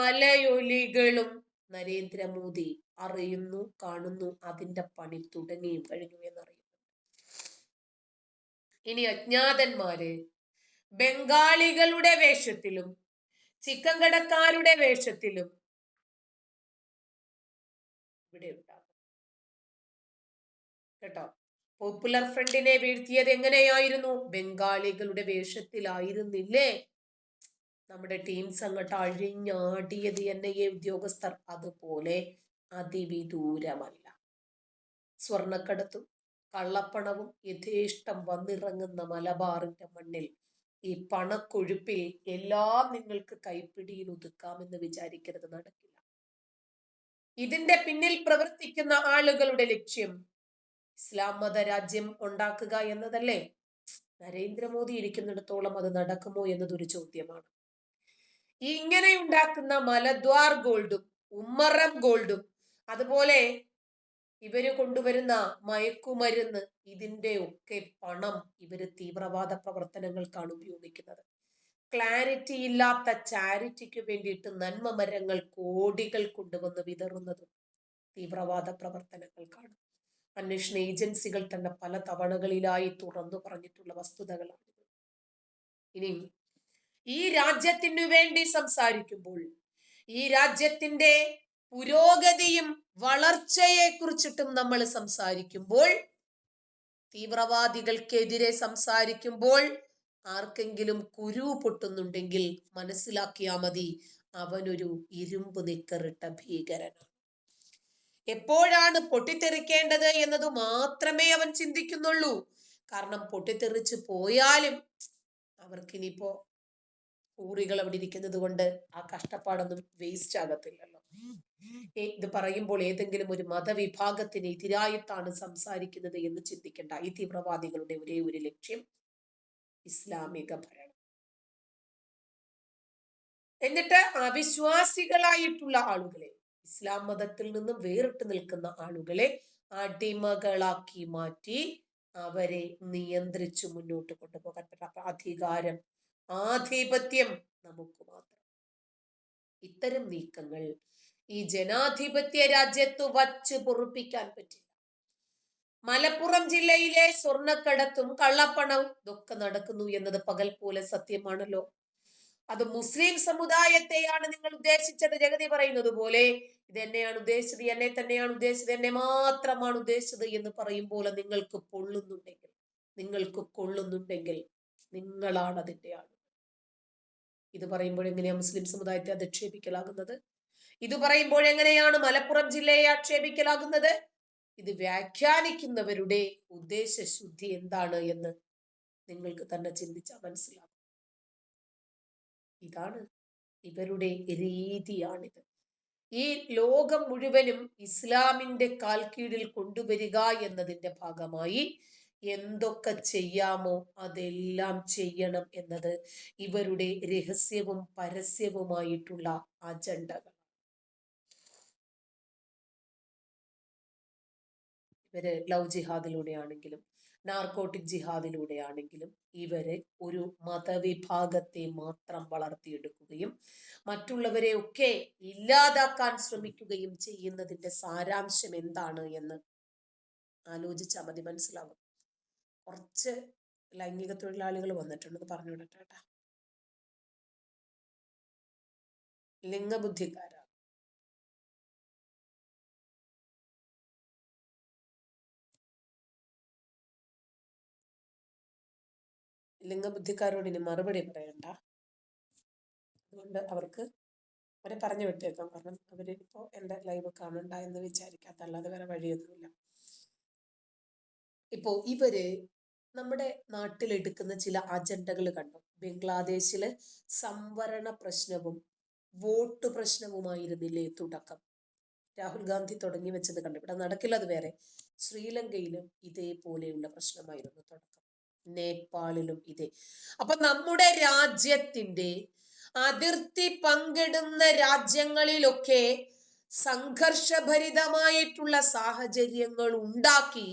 അലയൊലികളും നരേന്ദ്രമോദി അറിയുന്നു, കാണുന്നു, അതിന്റെ പണി തുടങ്ങിയും കഴിഞ്ഞു എന്നറിയുന്നു. ഇനി അജ്ഞാതന്മാര് ബംഗാളികളുടെ വേഷത്തിലും ചിക്കൻ കടക്കാരുടെ വേഷത്തിലും ഇവിടെ ഉണ്ടാകും കേട്ടോ. പോപ്പുലർ ഫ്രണ്ടിനെ വീഴ്ത്തിയത് എങ്ങനെയായിരുന്നു? ബംഗാളികളുടെ വേഷത്തിലായിരുന്നില്ലേ? നമ്മുടെ ടീംസ് അങ്ങോട്ട് അഴിഞ്ഞാടിയത് NIA ഉദ്യോഗസ്ഥർ. അതുപോലെ അതിവിദൂരമല്ല. സ്വർണ്ണക്കടത്തും കള്ളപ്പണവും യഥേഷ്ടം വന്നിറങ്ങുന്ന മലബാറിന്റെ മണ്ണിൽ ഈ പണക്കൊഴുപ്പിൽ എല്ലാം നിങ്ങൾക്ക് കൈപ്പിടിയിൽ ഒതുക്കാമെന്ന് വിചാരിക്കരുത്, നടക്കില്ല. ഇതിന്റെ പിന്നിൽ പ്രവർത്തിക്കുന്ന ആളുകളുടെ ലക്ഷ്യം ഇസ്ലാം മത രാജ്യം ഉണ്ടാക്കുക എന്നതല്ലേ? നരേന്ദ്രമോദി ഇരിക്കുന്നിടത്തോളം അത് നടക്കുമോ എന്നതൊരു ചോദ്യമാണ്. ഇങ്ങനെ ഉണ്ടാക്കുന്ന മലദ്വാർ ഗോൾഡും ഉമ്മറം ഗോൾഡും അതുപോലെ ഇവര് കൊണ്ടുവരുന്ന മയക്കുമരുന്ന്, ഇതിന്റെ ഒക്കെ പണം ഇവര് തീവ്രവാദ പ്രവർത്തനങ്ങൾക്കാണ് ഉപയോഗിക്കുന്നത്. ക്ലാരിറ്റി ഇല്ലാത്ത ചാരിറ്റിക്ക് വേണ്ടിയിട്ട് നന്മ മരങ്ങൾ കോടികൾ കൊണ്ടുവന്ന് വിതറുന്നതും തീവ്രവാദ പ്രവർത്തനങ്ങൾക്കാണ്. അന്വേഷണ ഏജൻസികൾ തന്നെ പല തവണകളിലായി തുറന്നു പറഞ്ഞിട്ടുള്ള വസ്തുതകളാണ്. ഇനി ഈ രാജ്യത്തിനു വേണ്ടി സംസാരിക്കുമ്പോൾ, ഈ രാജ്യത്തിന്റെ പുരോഗതിയും വളർച്ചയെ കുറിച്ചിട്ടും നമ്മൾ സംസാരിക്കുമ്പോൾ, തീവ്രവാദികൾക്കെതിരെ സംസാരിക്കുമ്പോൾ ആർക്കെങ്കിലും കുരു പൊട്ടുന്നുണ്ടെങ്കിൽ മനസ്സിലാക്കിയാ മതി, അവനൊരു ഇരുമ്പ് നിക്കറിട്ട ഭീകരനാണ്. എപ്പോഴാണ് പൊട്ടിത്തെറിക്കേണ്ടത് എന്നത് മാത്രമേ അവൻ ചിന്തിക്കുന്നുള്ളൂ. കാരണം പൊട്ടിത്തെറിച്ച് പോയാലും അവർക്കിനിപ്പോ ഊറികൾ അവിടെ ഇരിക്കുന്നത് കൊണ്ട് ആ കഷ്ടപ്പാടൊന്നും വേസ്റ്റ് ആകത്തില്ലല്ലോ. ഇത് പറയുമ്പോൾ ഏതെങ്കിലും ഒരു മതവിഭാഗത്തിന് എതിരായിട്ടാണ് സംസാരിക്കുന്നത് എന്ന് ചിന്തിക്കേണ്ട. ഈ തീവ്രവാദികളുടെ ഒരേ ഒരു ലക്ഷ്യം ഇസ്ലാമിക ഭരണം. എന്നിട്ട് അവിശ്വാസികളായിട്ടുള്ള ആളുകളെ, ഇസ്ലാം മതത്തിൽ നിന്നും വേറിട്ട് നിൽക്കുന്ന ആളുകളെ അടിമകളാക്കി മാറ്റി അവരെ നിയന്ത്രിച്ചു മുന്നോട്ട് കൊണ്ടുപോകാൻ പറ്റും. അധികാരം, ആധിപത്യം നമുക്ക് മാത്രം. ഇത്തരം നീക്കങ്ങൾ ഈ ജനാധിപത്യ രാജ്യത്ത് വച്ച് പൊറുപ്പിക്കാൻ പറ്റില്ല. മലപ്പുറം ജില്ലയിലെ സ്വർണ്ണക്കടത്തും കള്ളപ്പണവും ഇതൊക്കെ നടക്കുന്നു എന്നത് പകൽ പോലെ സത്യമാണല്ലോ. അത് മുസ്ലിം സമുദായത്തെയാണ് നിങ്ങൾ ഉദ്ദേശിച്ചത്. ജഗതി പറയുന്നത് പോലെ ഇത് എന്നെയാണ് ഉദ്ദേശിച്ചത്, എന്നെ തന്നെയാണ് ഉദ്ദേശിച്ചത്, എന്നെ മാത്രമാണ് ഉദ്ദേശിച്ചത് എന്ന് പറയുമ്പോൾ നിങ്ങൾക്ക് കൊള്ളുന്നുണ്ടെങ്കിൽ നിങ്ങളാണ് അതിന്റെ ആൾ. ഇത് പറയുമ്പോൾ എങ്ങനെയാ മുസ്ലിം സമുദായത്തെ അധിക്ഷേപിക്കലാകുന്നത്? ഇത് പറയുമ്പോൾ എങ്ങനെയാണ് മലപ്പുറം ജില്ലയെ ആക്ഷേപിക്കലാകുന്നത്? ഇത് വ്യാഖ്യാനിക്കുന്നവരുടെ ഉദ്ദേശശുദ്ധി എന്താണ് എന്ന് നിങ്ങൾക്ക് തന്നെ ചിന്തിച്ചാൽ മനസ്സിലാകും. ഇതാണ് ഇവരുടെ രീതിയാണിത്. ഈ ലോകം മുഴുവനും ഇസ്ലാമിന്റെ കാൽ കീഴിൽ കൊണ്ടുവരിക എന്നതിന്റെ ഭാഗമായി എന്തൊക്കെ ചെയ്യാമോ അതെല്ലാം ചെയ്യണം എന്നത് ഇവരുടെ രഹസ്യവും പരസ്യവുമായിട്ടുള്ള അജണ്ടകൾ. ഇവര് ലവ് ജിഹാദിലൂടെ ആണെങ്കിലും നാർക്കോട്ടിക് ജിഹാദിലൂടെ ആണെങ്കിലും ഇവര് ഒരു മതവിഭാഗത്തെ മാത്രം വളർത്തിയെടുക്കുകയും മറ്റുള്ളവരെ ഒക്കെ ഇല്ലാതാക്കാൻ ശ്രമിക്കുകയും ചെയ്യുന്നതിന്റെ സാരാംശം എന്താണ് എന്ന് ആലോചിച്ചാൽ മതി, മനസ്സിലാകും. കുറച്ച് ലൈംഗിക തൊഴിലാളികൾ വന്നിട്ടുണ്ടെന്ന് പറഞ്ഞു വിടട്ടേട്ടാ. ലിംഗബുദ്ധിക്കാരാണ്. ലിംഗബുദ്ധിക്കാരോട് ഇനി മറുപടി പറയണ്ട. അതുകൊണ്ട് അവരെ പറഞ്ഞു വിട്ടേക്കാം. കാരണം അവരിപ്പോ എന്റെ ലൈവ് കാണണ്ട എന്ന് വിചാരിക്കാത്ത, അല്ലാതെ വേറെ വഴിയൊന്നുമില്ല. ഇപ്പോ ഇവര് നമ്മുടെ നാട്ടിലെടുക്കുന്ന ചില അജണ്ടകൾ കണ്ടു. ബംഗ്ലാദേശില് സംവരണ പ്രശ്നവും വോട്ട് പ്രശ്നവുമായിരുന്നില്ലേ തുടക്കം? രാഹുൽ ഗാന്ധി തുടങ്ങി വെച്ചത് കണ്ടു. ഇവിടെ നടക്കില്ല, അത് വേറെ. ശ്രീലങ്കയിലും ഇതേപോലെയുള്ള പ്രശ്നമായിരുന്നു തുടക്കം, നേപ്പാളിലും ഇതേ. അപ്പൊ നമ്മുടെ രാജ്യത്തിന്റെ അതിർത്തി പങ്കിടുന്ന രാജ്യങ്ങളിലൊക്കെ സംഘർഷഭരിതമായിട്ടുള്ള സാഹചര്യങ്ങൾ ഉണ്ടാക്കി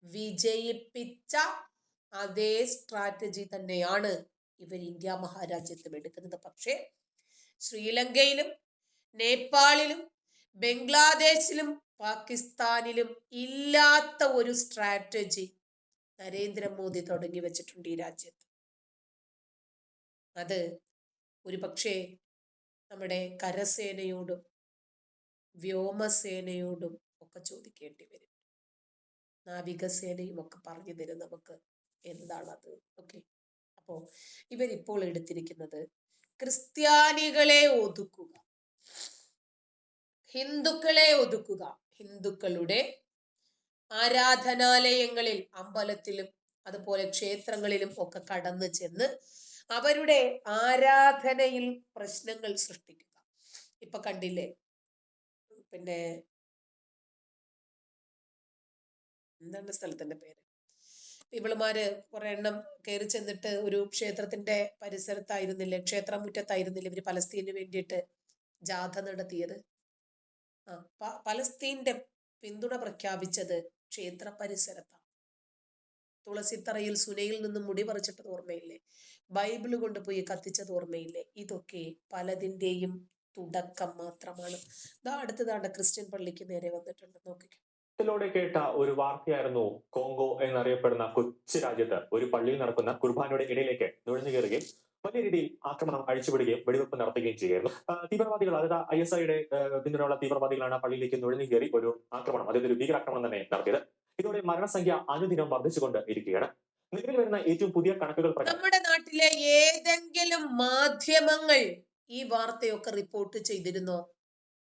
വിജയിപ്പിച്ച അതേ സ്ട്രാറ്റജി തന്നെയാണ് ഇവർ ഇന്ത്യ മഹാരാജ്യത്തും എടുക്കുന്നത്. പക്ഷേ ശ്രീലങ്കയിലും നേപ്പാളിലും ബംഗ്ലാദേശിലും പാകിസ്ഥാനിലും ഇല്ലാത്ത ഒരു സ്ട്രാറ്റജി നരേന്ദ്രമോദി തുടങ്ങി വെച്ചിട്ടുണ്ട് ഈ രാജ്യത്ത്. അത് ഒരു പക്ഷേ നമ്മുടെ കരസേനയോടും വ്യോമസേനയോടും ഒക്കെ ചോദിക്കേണ്ടി വരും. നാവികസേനയും ഒക്കെ പറഞ്ഞു തരും നമുക്ക് എന്താണത്. ഓക്കെ, അപ്പോ ഇവരിപ്പോൾ എടുത്തിരിക്കുന്നത് ക്രിസ്ത്യാനികളെ ഒതുക്കുക, ഹിന്ദുക്കളെ ഒതുക്കുക, ഹിന്ദുക്കളുടെ ആരാധനാലയങ്ങളിൽ, അമ്പലത്തിലും അതുപോലെ ക്ഷേത്രങ്ങളിലും ഒക്കെ കടന്നു ചെന്ന് അവരുടെ ആരാധനയിൽ പ്രശ്നങ്ങൾ സൃഷ്ടിക്കുക. ഇപ്പൊ കണ്ടില്ലേ, പിന്നെ എന്താണ് സ്ഥലത്തിന്റെ പേര്, ഇവളുമാര് കുറെ എണ്ണം കയറി ചെന്നിട്ട് ഒരു ക്ഷേത്രത്തിന്റെ പരിസരത്തായിരുന്നില്ലേ, ക്ഷേത്രമുറ്റത്തായിരുന്നില്ലേ ഇവര് പലസ്തീനു വേണ്ടിയിട്ട് ജാഥ നടത്തിയത്? പലസ്തീന്റെ പിന്തുണ പ്രഖ്യാപിച്ചത് ക്ഷേത്ര പരിസരത്താണ്. തുളസിത്തറയിൽ സുനയിൽ നിന്നും മുടി പറിച്ചിട്ടത് ഓർമ്മയില്ലേ? ബൈബിള് കൊണ്ടുപോയി കത്തിച്ചത് ഓർമ്മയില്ലേ? ഇതൊക്കെ പലതിന്റെയും തുടക്കം മാത്രമാണ്. അടുത്തതാണ്ട് ക്രിസ്ത്യൻ പള്ളിക്ക് നേരെ വന്നിട്ടുണ്ട്, നോക്കിക്കോ. ോടെ കേട്ട ഒരു വാർത്തയായിരുന്നു കോങ്കോ എന്നറിയപ്പെടുന്ന കൊച്ചു രാജ്യത്ത് ഒരു പള്ളിയിൽ നടക്കുന്ന കുർബാനയുടെ ഇടയിലേക്ക് നുഴഞ്ഞു കയറുകയും വലിയ രീതിയിൽ ആക്രമണം അഴിച്ചുവിടുകയും വെടിവെപ്പ് നടത്തുകയും ചെയ്യുകയായിരുന്നു. തീവ്രവാദികൾ, അതായത് ISIയുടെ പിന്തുണയുള്ള തീവ്രവാദികളാണ് പള്ളിയിലേക്ക് നുഴഞ്ഞു കയറി ഒരു ആക്രമണം, അതായത് ഒരു ഭീകരാക്രമണം തന്നെ നടത്തിയത്. ഇതോടെ മരണസംഖ്യ അനുദിനം വർദ്ധിച്ചുകൊണ്ട് ഇരിക്കുകയാണ്. നിലവിൽ വരുന്ന ഏറ്റവും പുതിയ കണക്കുകൾ പ്രകാരം നമ്മുടെ നാട്ടിലെ ഏതെങ്കിലും മാധ്യമങ്ങൾ ഈ വാർത്തയൊക്കെ റിപ്പോർട്ട് ചെയ്തിരുന്നോ?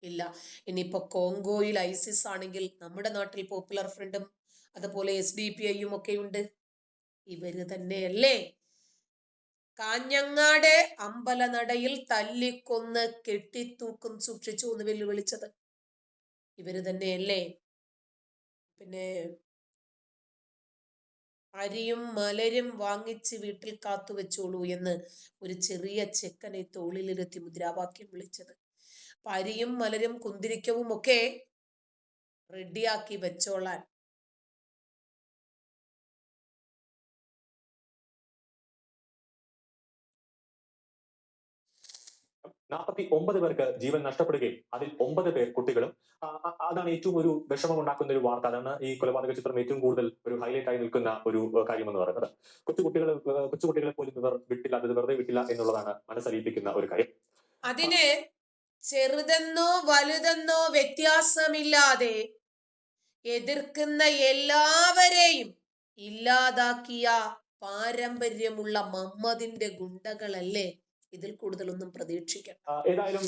ഇല്ല. ഇനിയിപ്പോ കോങ്കോയിൽ ISIS ആണെങ്കിൽ നമ്മുടെ നാട്ടിൽ പോപ്പുലർ ഫ്രണ്ടും അതുപോലെ SDPIയും ഒക്കെ ഉണ്ട്. ഇവര് തന്നെയല്ലേ കാഞ്ഞങ്ങാട് അമ്പലനടയിൽ തല്ലിക്കൊന്ന് കെട്ടിത്തൂക്കും സൂക്ഷിച്ചു എന്ന് വെല്ലുവിളിച്ചത്? ഇവര് തന്നെയല്ലേ പിന്നെ അരിയും മലരും വാങ്ങിച്ച് വീട്ടിൽ കാത്തുവെച്ചോളൂ എന്ന് ഒരു ചെറിയ ചെക്കനെ തോളിലിരുത്തി മുദ്രാവാക്യം വിളിച്ചത്? അരിയും മലരും കുന്തിരിക്കവും ഒക്കെ റെഡിയാക്കി വെച്ചോളാൻ 49 പേർക്ക് ജീവൻ നഷ്ടപ്പെടുകയും അതിൽ 9 പേർ കുട്ടികളും. അതാണ് ഏറ്റവും ഒരു വിഷമം ഉണ്ടാക്കുന്ന ഒരു വാർത്ത. അതാണ് ഈ കൊലപാതക ചിത്രം ഏറ്റവും കൂടുതൽ ഒരു ഹൈലൈറ്റ് ആയി നിൽക്കുന്ന ഒരു കാര്യം എന്ന് പറയുന്നത്. കൊച്ചുകുട്ടികളെ പോലും ഇവർ വിട്ടില്ല, അത് വെറുതെ വിട്ടില്ല എന്നുള്ളതാണ് മനസ്സലിയിപ്പിക്കുന്ന ഒരു കാര്യം. അതിന് ചെറുതെന്നോ വലുതെന്നോ വ്യത്യാസമില്ലാതെ എതിർക്കുന്ന എല്ലാവരെയും ഇല്ലാതാക്കിയ പാരമ്പര്യമുള്ള മമ്മദിന്റെ ഗുണ്ടകളല്ലേ? ഇതിൽ കൂടുതലൊന്നും പ്രതീക്ഷിക്കണം. ഏതായാലും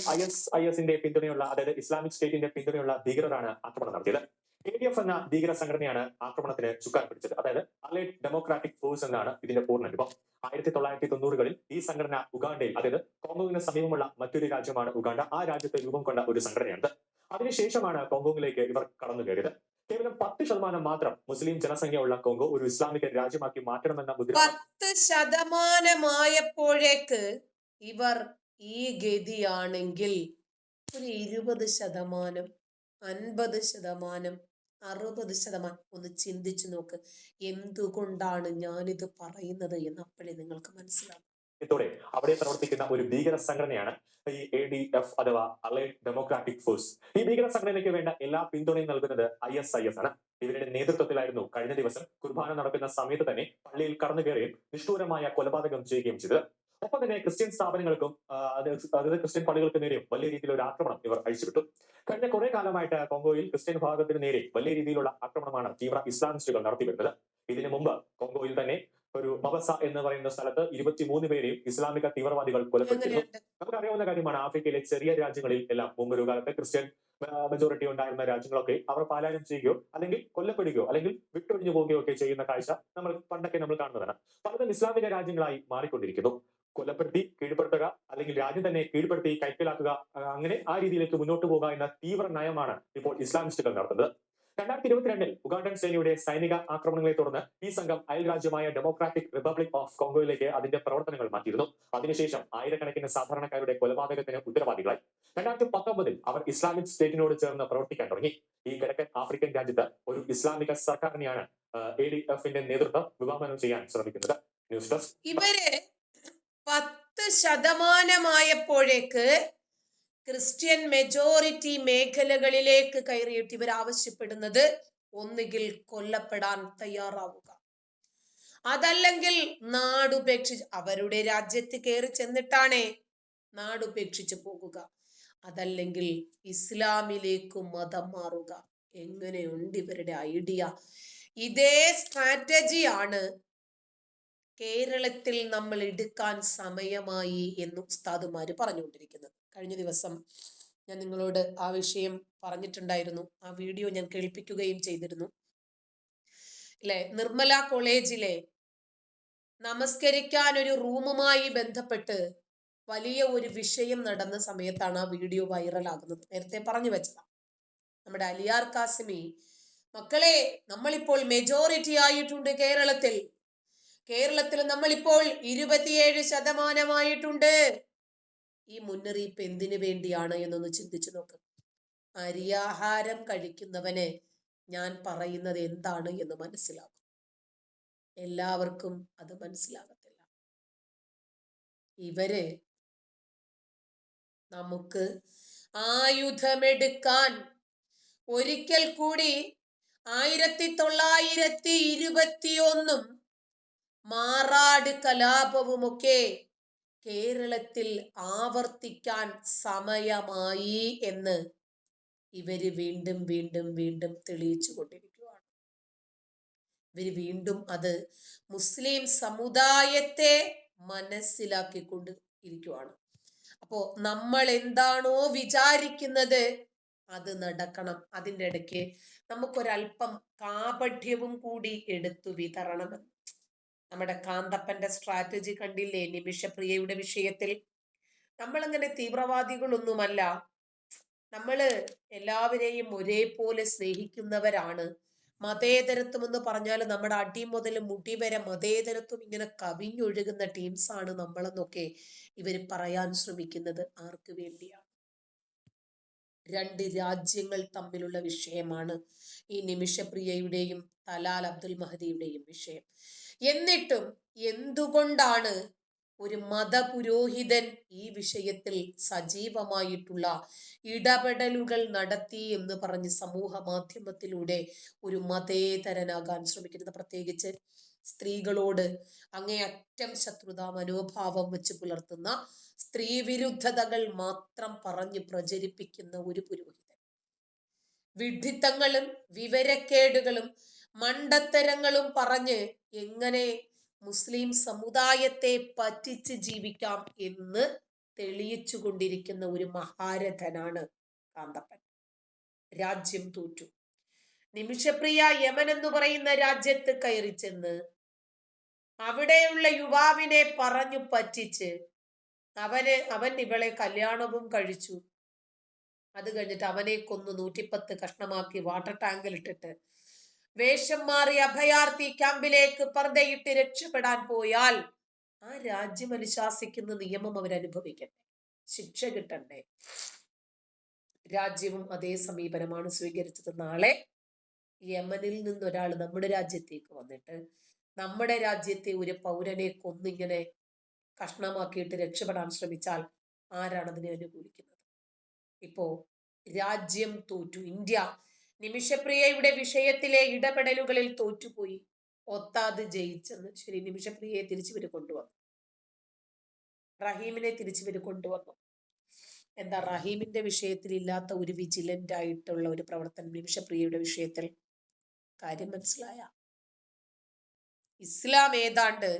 ISISന്റെ പിന്തുണയുള്ള, അതായത് ഇസ്ലാമിക് സ്റ്റേറ്റിന്റെ പിന്തുണയുള്ള ഭീകരരാണ് ആക്രമണം നടത്തിയത്. ADF എന്ന ഭീകര സംഘടനയാണ് ആക്രമണത്തിന് ചുക്കാൻ പിടിച്ചത്. അതായത് അലൈഡ് ഡെമോക്രാറ്റിക് ഫോഴ്സ് എന്നാണ് ഇതിന്റെ പൂർണ്ണരൂപം. 1990-കളിൽ ഈ സംഘടന ഉഗാണ്ടയിൽ, അതായത് കോങ്കോവിന് സമീപമുള്ള മറ്റൊരു രാജ്യമാണ് ഉഗാണ്ട, ആ രാജ്യത്ത് രൂപം കൊണ്ട ഒരു സംഘടനയാണ്. അതിനുശേഷമാണ് കോങ്കോയിലേക്ക് ഇവർ കടന്നു കയറിയത്. കേവലം 10% മാത്രം മുസ്ലിം ജനസംഖ്യ ഉള്ള കോങ്കോ ഒരു ഇസ്ലാമിക രാജ്യമാക്കി മാറ്റണമെന്ന മുദ്രാവാക്യം 10% ഇവർ ഈ ഗതിയാണെങ്കിൽ ഒരു 20%, 50%, 60% ഒന്ന് ചിന്തിച്ചു നോക്ക്. എന്തുകൊണ്ടാണ് ഞാനിത് പറയുന്നത് എന്ന് അപ്പോഴേ നിങ്ങൾക്ക് മനസ്സിലാവും. ത്തോടെ അവിടെ പ്രവർത്തിക്കുന്ന ഒരു ഭീകര സംഘടനയാണ് ഈ ADF അഥവാ അലൈഡ് ഡെമോക്രാറ്റിക് ഫോഴ്സ്. ഈ ഭീകര സംഘടനയ്ക്ക് വേണ്ട എല്ലാ പിന്തുണയും നൽകുന്നത് ISIS ആണ്. ഇവരുടെ നേതൃത്വത്തിലായിരുന്നു കഴിഞ്ഞ ദിവസം കുർബാന നടക്കുന്ന സമയത്ത് തന്നെ പള്ളിയിൽ കടന്നു കയറുകയും നിഷ്ഠൂരമായ കൊലപാതകം ചെയ്യുകയും ചെയ്തത്. ഒപ്പം തന്നെ ക്രിസ്ത്യൻ സ്ഥാപനങ്ങൾക്കും അതായത് ക്രിസ്ത്യൻ പള്ളികൾക്ക് നേരെയും വലിയ രീതിയിൽ ഒരു ആക്രമണം ഇവർ അഴിച്ചുവിട്ടു. കഴിഞ്ഞ കുറെ കാലമായിട്ട് കോങ്കോയിൽ ക്രിസ്ത്യൻ വിഭാഗത്തിന് നേരെ വലിയ രീതിയിലുള്ള ആക്രമണമാണ് തീവ്ര ഇസ്ലാമിസ്റ്റുകൾ നടത്തിവരുന്നത്. ഇതിനു മുമ്പ് കോങ്കോയിൽ തന്നെ ഒരു മബസ എന്ന് പറയുന്ന സ്ഥലത്ത് 23 പേരെയും ഇസ്ലാമിക തീവ്രവാദികൾ കൊലപ്പെടുത്തിയിരുന്നു. നമുക്കറിയാവുന്ന കാര്യമാണ്. ആഫ്രിക്കയിലെ ചെറിയ രാജ്യങ്ങളിൽ എല്ലാം മുമ്പൊരു കാലത്ത് ക്രിസ്ത്യൻ മെജോറിറ്റി ഉണ്ടായിരുന്ന രാജ്യങ്ങളൊക്കെ അവർ പലായനം ചെയ്യുകയോ അല്ലെങ്കിൽ കൊല്ലപ്പെടുകയോ അല്ലെങ്കിൽ വിട്ടൊഴിഞ്ഞു പോവുകയോ ഒക്കെ ചെയ്യുന്ന കാഴ്ച പണ്ടൊക്കെ നമ്മൾ കാണുന്നതാണ്. പലതും ഇസ്ലാമിക രാജ്യങ്ങളായി മാറിക്കൊണ്ടിരിക്കുന്നു. കൊലപ്പെടുത്തി കീഴ്പ്പെടുത്തുക, അല്ലെങ്കിൽ രാജ്യം തന്നെ കീഴ്പ്പെടുത്തി കൈക്കലാക്കുക, അങ്ങനെ ആ രീതിയിലേക്ക് മുന്നോട്ട് പോകുക എന്ന തീവ്ര നയമാണ് ഇപ്പോൾ ഇസ്ലാമിസ്റ്റുകൾ നടത്തുന്നത്. 2022-ൽ ഉഗാണ്ടൻ സേനയുടെ സൈനിക ആക്രമണങ്ങളെ തുടർന്ന് ഈ സംഘം അയൽരാജ്യമായ ഡെമോക്രാറ്റിക് റിപ്പബ്ലിക് ഓഫ് കോങ്കോയിലേക്ക് അതിന്റെ പ്രവർത്തനങ്ങൾ മാറ്റിയിരുന്നു. അതിനുശേഷം ആയിരക്കണക്കിന് സാധാരണക്കാരുടെ കൊലപാതകത്തിന് ഉത്തരവാദികളായി. 2019-ൽ അവർ ഇസ്ലാമിക് സ്റ്റേറ്റിനോട് ചേർന്ന് പ്രവർത്തിക്കാൻ തുടങ്ങി. ഈ കിഴക്കൻ ആഫ്രിക്കൻ രാജ്യത്ത് ഒരു ഇസ്ലാമിക സർക്കാരിനെയാണ് ADF-ന്റെ നേതൃത്വം വിഭാവനം ചെയ്യാൻ ശ്രമിക്കുന്നത്. News desk. ഇവര് 10% ക്രിസ്ത്യൻ മെജോറിറ്റി മേഖലകളിലേക്ക് കയറിയിട്ട് ഇവർ ആവശ്യപ്പെടുന്നത് ഒന്നുകിൽ കൊല്ലപ്പെടാൻ തയ്യാറാവുക, അതല്ലെങ്കിൽ നാടുപേക്ഷിച്ച് അവരുടെ രാജ്യത്ത് കയറി ചെന്നിട്ടാണേ നാടുപേക്ഷിച്ച് പോകുക, അതല്ലെങ്കിൽ ഇസ്ലാമിലേക്ക് മതം മാറുക. എങ്ങനെയുണ്ട് ഇവരുടെ ഐഡിയ? ഇതേ സ്ട്രാറ്റജിയാണ് കേരളത്തിൽ നമ്മൾ എടുക്കാൻ സമയമായി എന്ന് ഉസ്താദുമാര് പറഞ്ഞുകൊണ്ടിരിക്കുന്നത്. കഴിഞ്ഞ ദിവസം ഞാൻ നിങ്ങളോട് ആ വിഷയം പറഞ്ഞിട്ടുണ്ടായിരുന്നു. ആ വീഡിയോ ഞാൻ കേൾപ്പിക്കുകയും ചെയ്തിരുന്നു. അല്ലെ, നിർമ്മല കോളേജിലെ നമസ്കരിക്കാൻ ഒരു റൂമുമായി ബന്ധപ്പെട്ട് വലിയ ഒരു വിഷയം നടന്ന സമയത്താണ് ആ വീഡിയോ വൈറലാകുന്നത്. നേരത്തെ പറഞ്ഞു വെച്ചതാണ്. നമ്മുടെ അലിയാർ കാസിമി, മക്കളെ, നമ്മളിപ്പോൾ മെജോറിറ്റി ആയിട്ടുണ്ട് കേരളത്തിൽ നമ്മളിപ്പോൾ 27% ഈ മുന്നറിയിപ്പ് എന്തിനു വേണ്ടിയാണ് എന്നൊന്ന് ചിന്തിച്ചു നോക്ക്. അരിയാഹാരം കഴിക്കുന്നവന് ഞാൻ പറയുന്നത് എന്താണ് എന്ന് മനസ്സിലാകും. എല്ലാവർക്കും അത് മനസ്സിലാകത്തില്ല. ഇവര് നമുക്ക് ആയുധമെടുക്കാൻ ഒരിക്കൽ കൂടി 1921 മാറാട് കലാപവുമൊക്കെ കേരളത്തിൽ ആവർത്തിക്കാൻ സമയമായി എന്ന് ഇവര് വീണ്ടും വീണ്ടും വീണ്ടും തെളിയിച്ചു കൊണ്ടിരിക്കുകയാണ്. ഇവര് വീണ്ടും അത് മുസ്ലിം സമുദായത്തെ മനസ്സിലാക്കിക്കൊണ്ട് ഇരിക്കുകയാണ്. അപ്പോ നമ്മൾ എന്താണോ വിചാരിക്കുന്നത് അത് നടക്കണം. അതിൻ്റെ ഇടയ്ക്ക് നമുക്കൊരല്പം കാപഠ്യവും കൂടി എടുത്തു വിതരണമെന്ന്. നമ്മുടെ കാന്തപ്പന്റെ സ്ട്രാറ്റജി കണ്ടില്ലേ നിമിഷപ്രിയയുടെ വിഷയത്തിൽ? നമ്മളങ്ങനെ തീവ്രവാദികളൊന്നുമല്ല. നമ്മള് എല്ലാവരെയും ഒരേപോലെ സ്നേഹിക്കുന്നവരാണ്. മതേതരത്വം എന്ന് പറഞ്ഞാൽ നമ്മുടെ അടി മുതൽ മുടി വരെ മതേതരത്വം ഇങ്ങനെ കവിഞ്ഞൊഴുകുന്ന ടീംസാണ് നമ്മളെന്നൊക്കെ ഇവർ പറയാൻ ശ്രമിക്കുന്നത്. ആർക്ക് വേണ്ടിയാണ്? 2 രാജ്യങ്ങൾ തമ്മിലുള്ള വിഷയമാണ് ഈ നിമിഷപ്രിയയുടെയും തലാൽ അബ്ദുൽ മഹദിയുടെയും വിഷയം. എന്നിട്ടും എന്തുകൊണ്ടാണ് ഒരു മതപുരോഹിതൻ ഈ വിഷയത്തിൽ സജീവമായിട്ടുള്ള ഇടപെടലുകൾ നടത്തി എന്ന് പറഞ്ഞ് സമൂഹ മാധ്യമത്തിലൂടെ ഒരു മതേതരനാകാൻ ശ്രമിക്കുന്നത്, പ്രത്യേകിച്ച് സ്ത്രീകളോട് അങ്ങേയറ്റം ശത്രുതാ മനോഭാവം വെച്ച് പുലർത്തുന്ന സ്ത്രീ വിരുദ്ധതകൾ മാത്രം പറഞ്ഞ് പ്രചരിപ്പിക്കുന്ന ഒരു പുരോഹിതൻ വിഡ്ഢിത്തങ്ങളും വിവരക്കേടുകളും മണ്ടത്തരങ്ങളും പറഞ്ഞ് എങ്ങനെ മുസ്ലിം സമുദായത്തെ പറ്റിച്ച് ജീവിക്കാം എന്ന് തെളിയിച്ചു കൊണ്ടിരിക്കുന്ന ഒരു മഹാരഥനാണ് കാന്തപ്പൻ. രാജ്യം തോറ്റു. നിമിഷപ്രിയ യമൻ എന്ന് പറയുന്ന രാജ്യത്ത് കയറി ചെന്ന് അവിടെയുള്ള യുവാവിനെ പറഞ്ഞു പറ്റിച്ച് അവൻ ഇവളെ കല്യാണവും കഴിച്ചു. അത് കഴിഞ്ഞിട്ട് അവനെ കൊന്നു 110 കഷ്ണമാക്കി വാട്ടർ ടാങ്കിൽ ഇട്ടിട്ട് വേഷം മാറി അഭയാർത്ഥി ക്യാമ്പിലേക്ക് പർദ്ദയിട്ട് രക്ഷപ്പെടാൻ പോയാൽ ആ രാജ്യം അനുശാസിക്കുന്ന നിയമം അവരനുഭവിക്കട്ടെ, ശിക്ഷ കിട്ടണ്ടേ? രാജ്യവും അതേ സമീപനമാണ് സ്വീകരിച്ചത്. നാളെ യമനിൽ നിന്നൊരാൾ നമ്മുടെ രാജ്യത്തേക്ക് വന്നിട്ട് നമ്മുടെ രാജ്യത്തെ ഒരു പൗരനെ കൊന്നിങ്ങനെ കഷ്ണമാക്കിയിട്ട് രക്ഷപ്പെടാൻ ശ്രമിച്ചാൽ ആരാണ് അതിനെ അനുകൂലിക്കുന്നത്? ഇപ്പോ രാജ്യം തോറ്റു. ഇന്ത്യ നിമിഷപ്രിയയുടെ വിഷയത്തിലെ ഇടപെടലുകളിൽ തോറ്റുപോയി. ഒത്താത് ജയിച്ചെന്ന്. ശരി, നിമിഷപ്രിയയെ തിരിച്ചുവര് കൊണ്ടുവന്നു, റഹീമിനെ തിരിച്ചുവര് കൊണ്ടുവന്നു. എന്താ റഹീമിന്റെ വിഷയത്തിൽ ഇല്ലാത്ത ഒരു വിജിലന്റ് ആയിട്ടുള്ള ഒരു പ്രവർത്തനം നിമിഷപ്രിയയുടെ വിഷയത്തിൽ? കാര്യം മനസ്സിലായ? ഇസ്ലാം ഏതാണ്ട്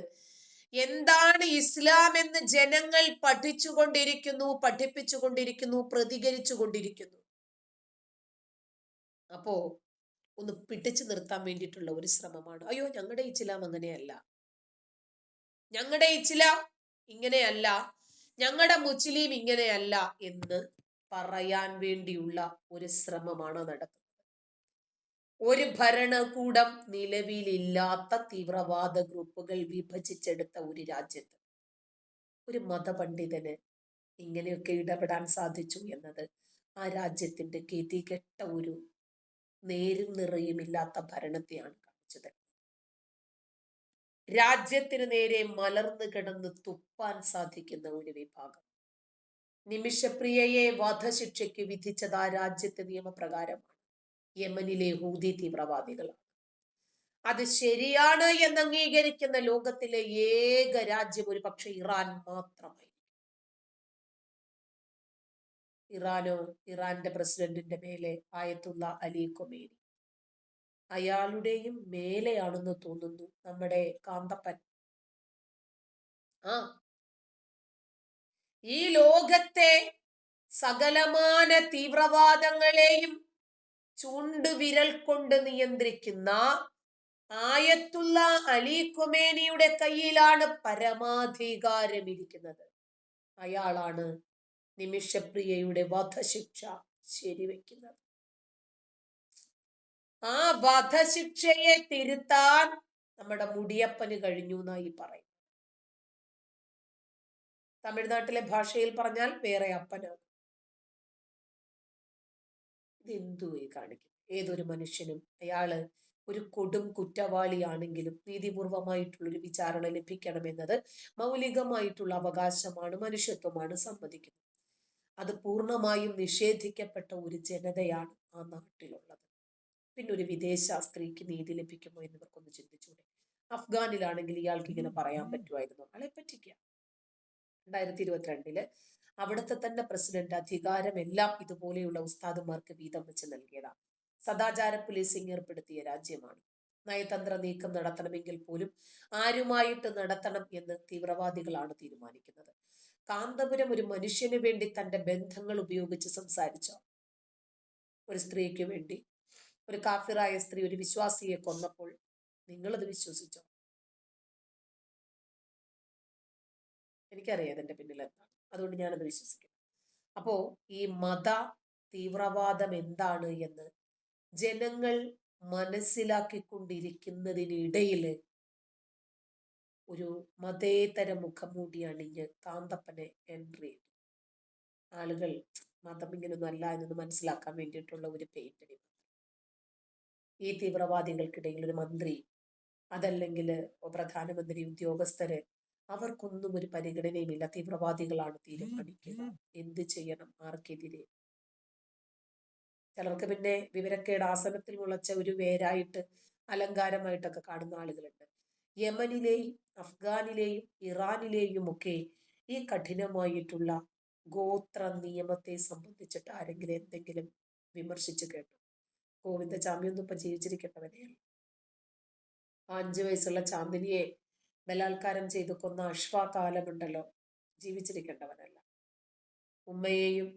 എന്താണ് ഇസ്ലാം എന്ന് ജനങ്ങൾ പഠിച്ചുകൊണ്ടിരിക്കുന്നു, പഠിപ്പിച്ചുകൊണ്ടിരിക്കുന്നു, പ്രതികരിച്ചു കൊണ്ടിരിക്കുന്നു. അപ്പോ ഒന്ന് പിടിച്ചു നിർത്താൻ വേണ്ടിയിട്ടുള്ള ഒരു ശ്രമമാണ്. അയ്യോ, ഞങ്ങളുടെ ഇസ്ലാം അങ്ങനെയല്ല, ഞങ്ങളുടെ ഇസ്ലാം ഇങ്ങനെയല്ല, ഞങ്ങളുടെ മുസ്ലിം ഇങ്ങനെയല്ല എന്ന് പറയാൻ വേണ്ടിയുള്ള ഒരു ശ്രമമാണ് നടക്കുന്നത്. ഒരു ഭരണകൂടം നിലവിലില്ലാത്ത തീവ്രവാദ ഗ്രൂപ്പുകൾ വിഭജിച്ചെടുത്ത ഒരു രാജ്യത്ത് ഒരു മതപണ്ഡിതന് ഇങ്ങനെയൊക്കെ ഇടപെടാൻ സാധിച്ചു എന്നത് ആ രാജ്യത്തിന്റെ ഗതികെട്ട ഒരു നേരും നിറയുമില്ലാത്ത ഭരണത്തെയാണ് കാണിച്ചത്. രാജ്യത്തിന് നേരെ മലർന്നു കിടന്ന് തുപ്പാൻ സാധിക്കുന്ന ഒരു വിഭാഗം. നിമിഷപ്രിയയെ വധശിക്ഷയ്ക്ക് വിധിച്ചത് ആ രാജ്യത്തെ നിയമപ്രകാരമാണ്. യമനിലെ ഹൂതി തീവ്രവാദികളാണ്. അത് ശരിയാണ് എന്ന് അംഗീകരിക്കുന്ന ലോകത്തിലെ ഏക രാജ്യം ഒരു പക്ഷെ ഇറാൻ മാത്രമായി. ഇറാനോ, ഇറാന്റെ പ്രസിഡന്റിന്റെ മേലെ ആയത്തുള്ള അലി ഖൊമേനി, അയാളുടെയും മേലെയാണെന്ന് തോന്നുന്നു നമ്മുടെ കാന്തപ്പൻ. ഈ ലോകത്തെ സകലമാന തീവ്രവാദങ്ങളെയും ചൂണ്ടുവിരൽ കൊണ്ട് നിയന്ത്രിക്കുന്ന ആയത്തുള്ള അലി ഖൊമേനിയുടെ കയ്യിലാണ് പരമാധികാരം ഇരിക്കുന്നത്. അയാളാണ് നിമിഷപ്രിയയുടെ വധശിക്ഷ ശരിവെക്കുന്നത്. ആ വധശിക്ഷയെ തിരുത്താൻ നമ്മുടെ മുടിയപ്പന് കഴിഞ്ഞു എന്നായി പറയും. തമിഴ്നാട്ടിലെ ഭാഷയിൽ പറഞ്ഞാൽ വേറെ അപ്പനാണ്. ഇതെന്തു കാണിക്കും? ഏതൊരു മനുഷ്യനും അയാള് ഒരു കൊടും കുറ്റവാളിയാണെങ്കിലും നീതിപൂർവമായിട്ടുള്ളൊരു വിചാരണ ലഭിക്കണമെന്നത് മൗലികമായിട്ടുള്ള അവകാശമാണ്, മനുഷ്യത്വമാണ്, സമ്മതിക്കുന്നത്. അത് പൂർണ്ണമായും നിഷേധിക്കപ്പെട്ട ഒരു ജനതയാണ് ആ നാട്ടിലുള്ളത്. പിന്നെ ഒരു വിദേശ സ്ത്രീക്ക് നീതി ലഭിക്കുമോ എന്ന് ഇവർക്കൊന്ന് ചിന്തിച്ചൂടെ? അഫ്ഗാനിലാണെങ്കിൽ ഇയാൾക്ക് ഇങ്ങനെ പറയാൻ പറ്റുമായിരുന്നു? ആളെ പറ്റിക്കുക. 2022 അവിടുത്തെ തന്നെ പ്രസിഡന്റ് അധികാരമെല്ലാം ഇതുപോലെയുള്ള ഉസ്താദുമാർക്ക് വീതം വെച്ച് നൽകിയതാണ്. സദാചാര പോലീസിംഗ് ഏർപ്പെടുത്തിയ രാജ്യമാണ്. നയതന്ത്ര നീക്കം നടത്തണമെങ്കിൽ പോലും ആരുമായിട്ട് നടത്തണം എന്ന് തീവ്രവാദികളാണ് തീരുമാനിക്കുന്നത്. കാന്തപുരം ഒരു മനുഷ്യന് വേണ്ടി തന്റെ ബന്ധങ്ങൾ ഉപയോഗിച്ച് സംസാരിച്ചോ? ഒരു സ്ത്രീക്ക് വേണ്ടി ഒരു കാഫിറായ സ്ത്രീ ഒരു വിശ്വാസിയെ കൊന്നപ്പോൾ നിങ്ങളത് വിശ്വസിച്ചോ? എനിക്കറിയാം അതിന്റെ പിന്നിൽ എന്താണ്, അതുകൊണ്ട് ഞാനത് വിശ്വസിക്കുന്നു. അപ്പോ ഈ മത തീവ്രവാദം എന്താണ് എന്ന് ജനങ്ങൾ മനസ്സിലാക്കിക്കൊണ്ടിരിക്കുന്നതിനിടയിൽ ഒരു മതേതര മുഖംമൂടി അണിഞ്ഞ് കാന്തപ്പനെ എൻട്രി ചെയ്തു. ആളുകൾ മതം ഇങ്ങനൊന്നും അല്ല എന്നൊന്ന് മനസ്സിലാക്കാൻ വേണ്ടിയിട്ടുള്ള ഒരു പെയിന്റടി. ഈ തീവ്രവാദികൾക്കിടയിൽ ഒരു മന്ത്രി, അതല്ലെങ്കിൽ പ്രധാനമന്ത്രി, ഉദ്യോഗസ്ഥര് അവർക്കൊന്നും ഒരു പരിഗണനയുമില്ല. തീവ്രവാദികളാണ് തീരുമാനിക്കുക എന്ത് ചെയ്യണം, ആർക്കെതിരെ. ചിലർക്ക് പിന്നെ വിവരക്കേട് ആസനത്തിൽ മുളച്ച ഒരു വേരായിട്ട് അലങ്കാരമായിട്ടൊക്കെ കാണുന്ന ആളുകളുണ്ട്. യമനിലെയും അഫ്ഗാനിലെയും ഇറാനിലെയും ഒക്കെ ഈ കഠിനമായിട്ടുള്ള ഗോത്ര നിയമത്തെ സംബന്ധിച്ചിട്ട് ആരെങ്കിലും എന്തെങ്കിലും വിമർശിച്ചു കേട്ടു? ഗോവിന്ദചാമിയൊന്നും ഇപ്പൊ ജീവിച്ചിരിക്കേണ്ടവനെയാണ്. 5 വയസ്സുള്ള ചാന്ദിനിയെ ബലാത്കാരം ചെയ്തു കൊന്ന അഷ്ഫാകാലമുണ്ടല്ലോ, ജീവിച്ചിരിക്കേണ്ടവനല്ല. ഉമ്മയെയും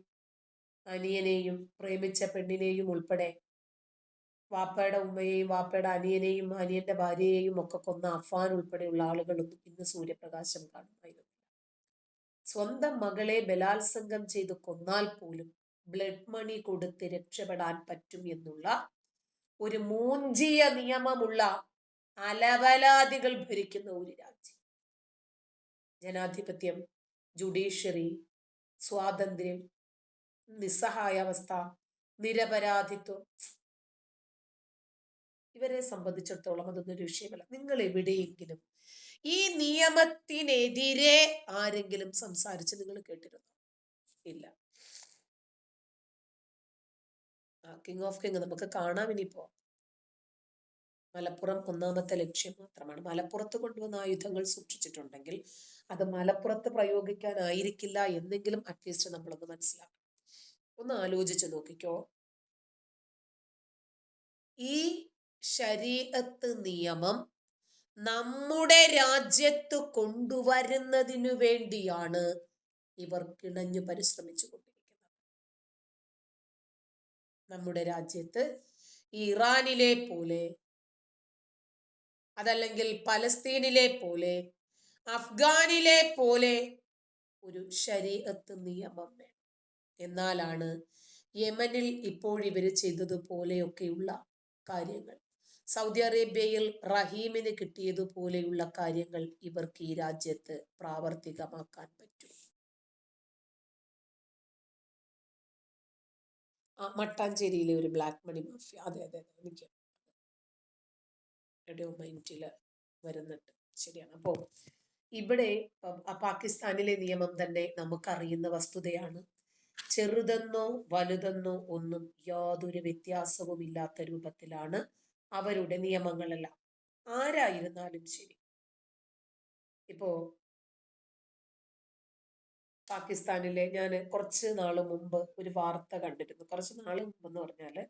അനിയനെയും പ്രേമിച്ച പെണ്ണിനെയും ഉൾപ്പെടെ വാപ്പയുടെ ഉമ്മയെയും വാപ്പയുടെ അനിയനെയും അനിയന്റെ ഭാര്യയെയും ഒക്കെ കൊന്ന അഫാൻ ഉൾപ്പെടെയുള്ള ആളുകളൊന്നും ഇന്ന് സൂര്യപ്രകാശം കാണുമായിരുന്നു. സ്വന്തം മകളെ ബലാത്സംഗം ചെയ്ത് കൊന്നാൽ പോലും ബ്ലഡ് മണി കൊടുത്ത് രക്ഷപ്പെടാൻ പറ്റും എന്നുള്ള ഒരു മൂഞ്ചിയ നിയമമുള്ള അലവലാദികൾ ഭരിക്കുന്ന ഒരു രാജ്യം. ജനാധിപത്യം, ജുഡീഷ്യറി, സ്വാതന്ത്ര്യം, നിസ്സഹായാവസ്ഥ, നിരപരാധിത്വം, ഇവരെ സംബന്ധിച്ചിടത്തോളം അതൊന്നും ഒരു വിഷയമല്ല. നിങ്ങൾ എവിടെയെങ്കിലും ഈ നിയമത്തിനെതിരെ ആരെങ്കിലും സംസാരിച്ച് നിങ്ങൾ കേട്ടിരുന്നോ? ഇല്ല. കിങ് ഓഫ് കിങ് നമുക്ക് കാണാം. ഇനിയിപ്പോ മലപ്പുറം ഒന്നാമത്തെ ലക്ഷ്യം മാത്രമാണ്. മലപ്പുറത്ത് കൊണ്ടുവന്ന ആയുധങ്ങൾ സൂക്ഷിച്ചിട്ടുണ്ടെങ്കിൽ അത് മലപ്പുറത്ത് പ്രയോഗിക്കാനായിരിക്കില്ല എന്നെങ്കിലും അറ്റ്ലീസ്റ്റ് നമ്മളൊന്ന് മനസ്സിലാക്കണം. ഒന്ന് ആലോചിച്ച് നോക്കിക്കോ. ഈ ശരീഅത്ത് നിയമം നമ്മുടെ രാജ്യത്ത് കൊണ്ടുവരുന്നതിനു വേണ്ടിയാണ് ഇവർ കിണഞ്ഞു പരിശ്രമിച്ചു കൊണ്ടിരിക്കുന്നത്. നമ്മുടെ രാജ്യത്ത് ഇറാനിലെ പോലെ, അതല്ലെങ്കിൽ പലസ്തീനിലെ പോലെ, അഫ്ഗാനിലെ പോലെ ഒരു ശരീഅത്ത് നിയമം വേണം. എന്നാലാണ് യമനിൽ ഇപ്പോൾ ഇവര് ചെയ്തതുപോലെയൊക്കെയുള്ള കാര്യങ്ങൾ, സൗദി അറേബ്യയിൽ റഹീമിന് കിട്ടിയതുപോലെയുള്ള കാര്യങ്ങൾ ഇവർക്ക് ഈ രാജ്യത്ത് പ്രാവർത്തികമാക്കാൻ പറ്റും. മട്ടാഞ്ചേരിയിലെ ഒരു ബ്ലാക്ക് മണി മാഫിയ, അതെ അതെ അതെ, എനിക്ക് എവിടെയോ മൈൻഡില് വരുന്നുണ്ട്. ശരിയാണ്. അപ്പോൾ ഇവിടെ പാകിസ്ഥാനിലെ നിയമം തന്നെ നമുക്കറിയുന്ന വസ്തുതയാണ്. ചെറുതെന്നോ വലുതെന്നോ ഒന്നും യാതൊരു വ്യത്യാസവും ഇല്ലാത്ത രൂപത്തിലാണ് അവരുടെ നിയമങ്ങളെല്ലാം. ആരായിരുന്നാലും ശരി. ഇപ്പോ പാകിസ്ഥാനിലെ ഞാൻ കുറച്ച് നാള് മുമ്പ് ഒരു വാർത്ത കണ്ടിരുന്നു. കുറച്ച് നാള് മുമ്പെന്ന് പറഞ്ഞാല്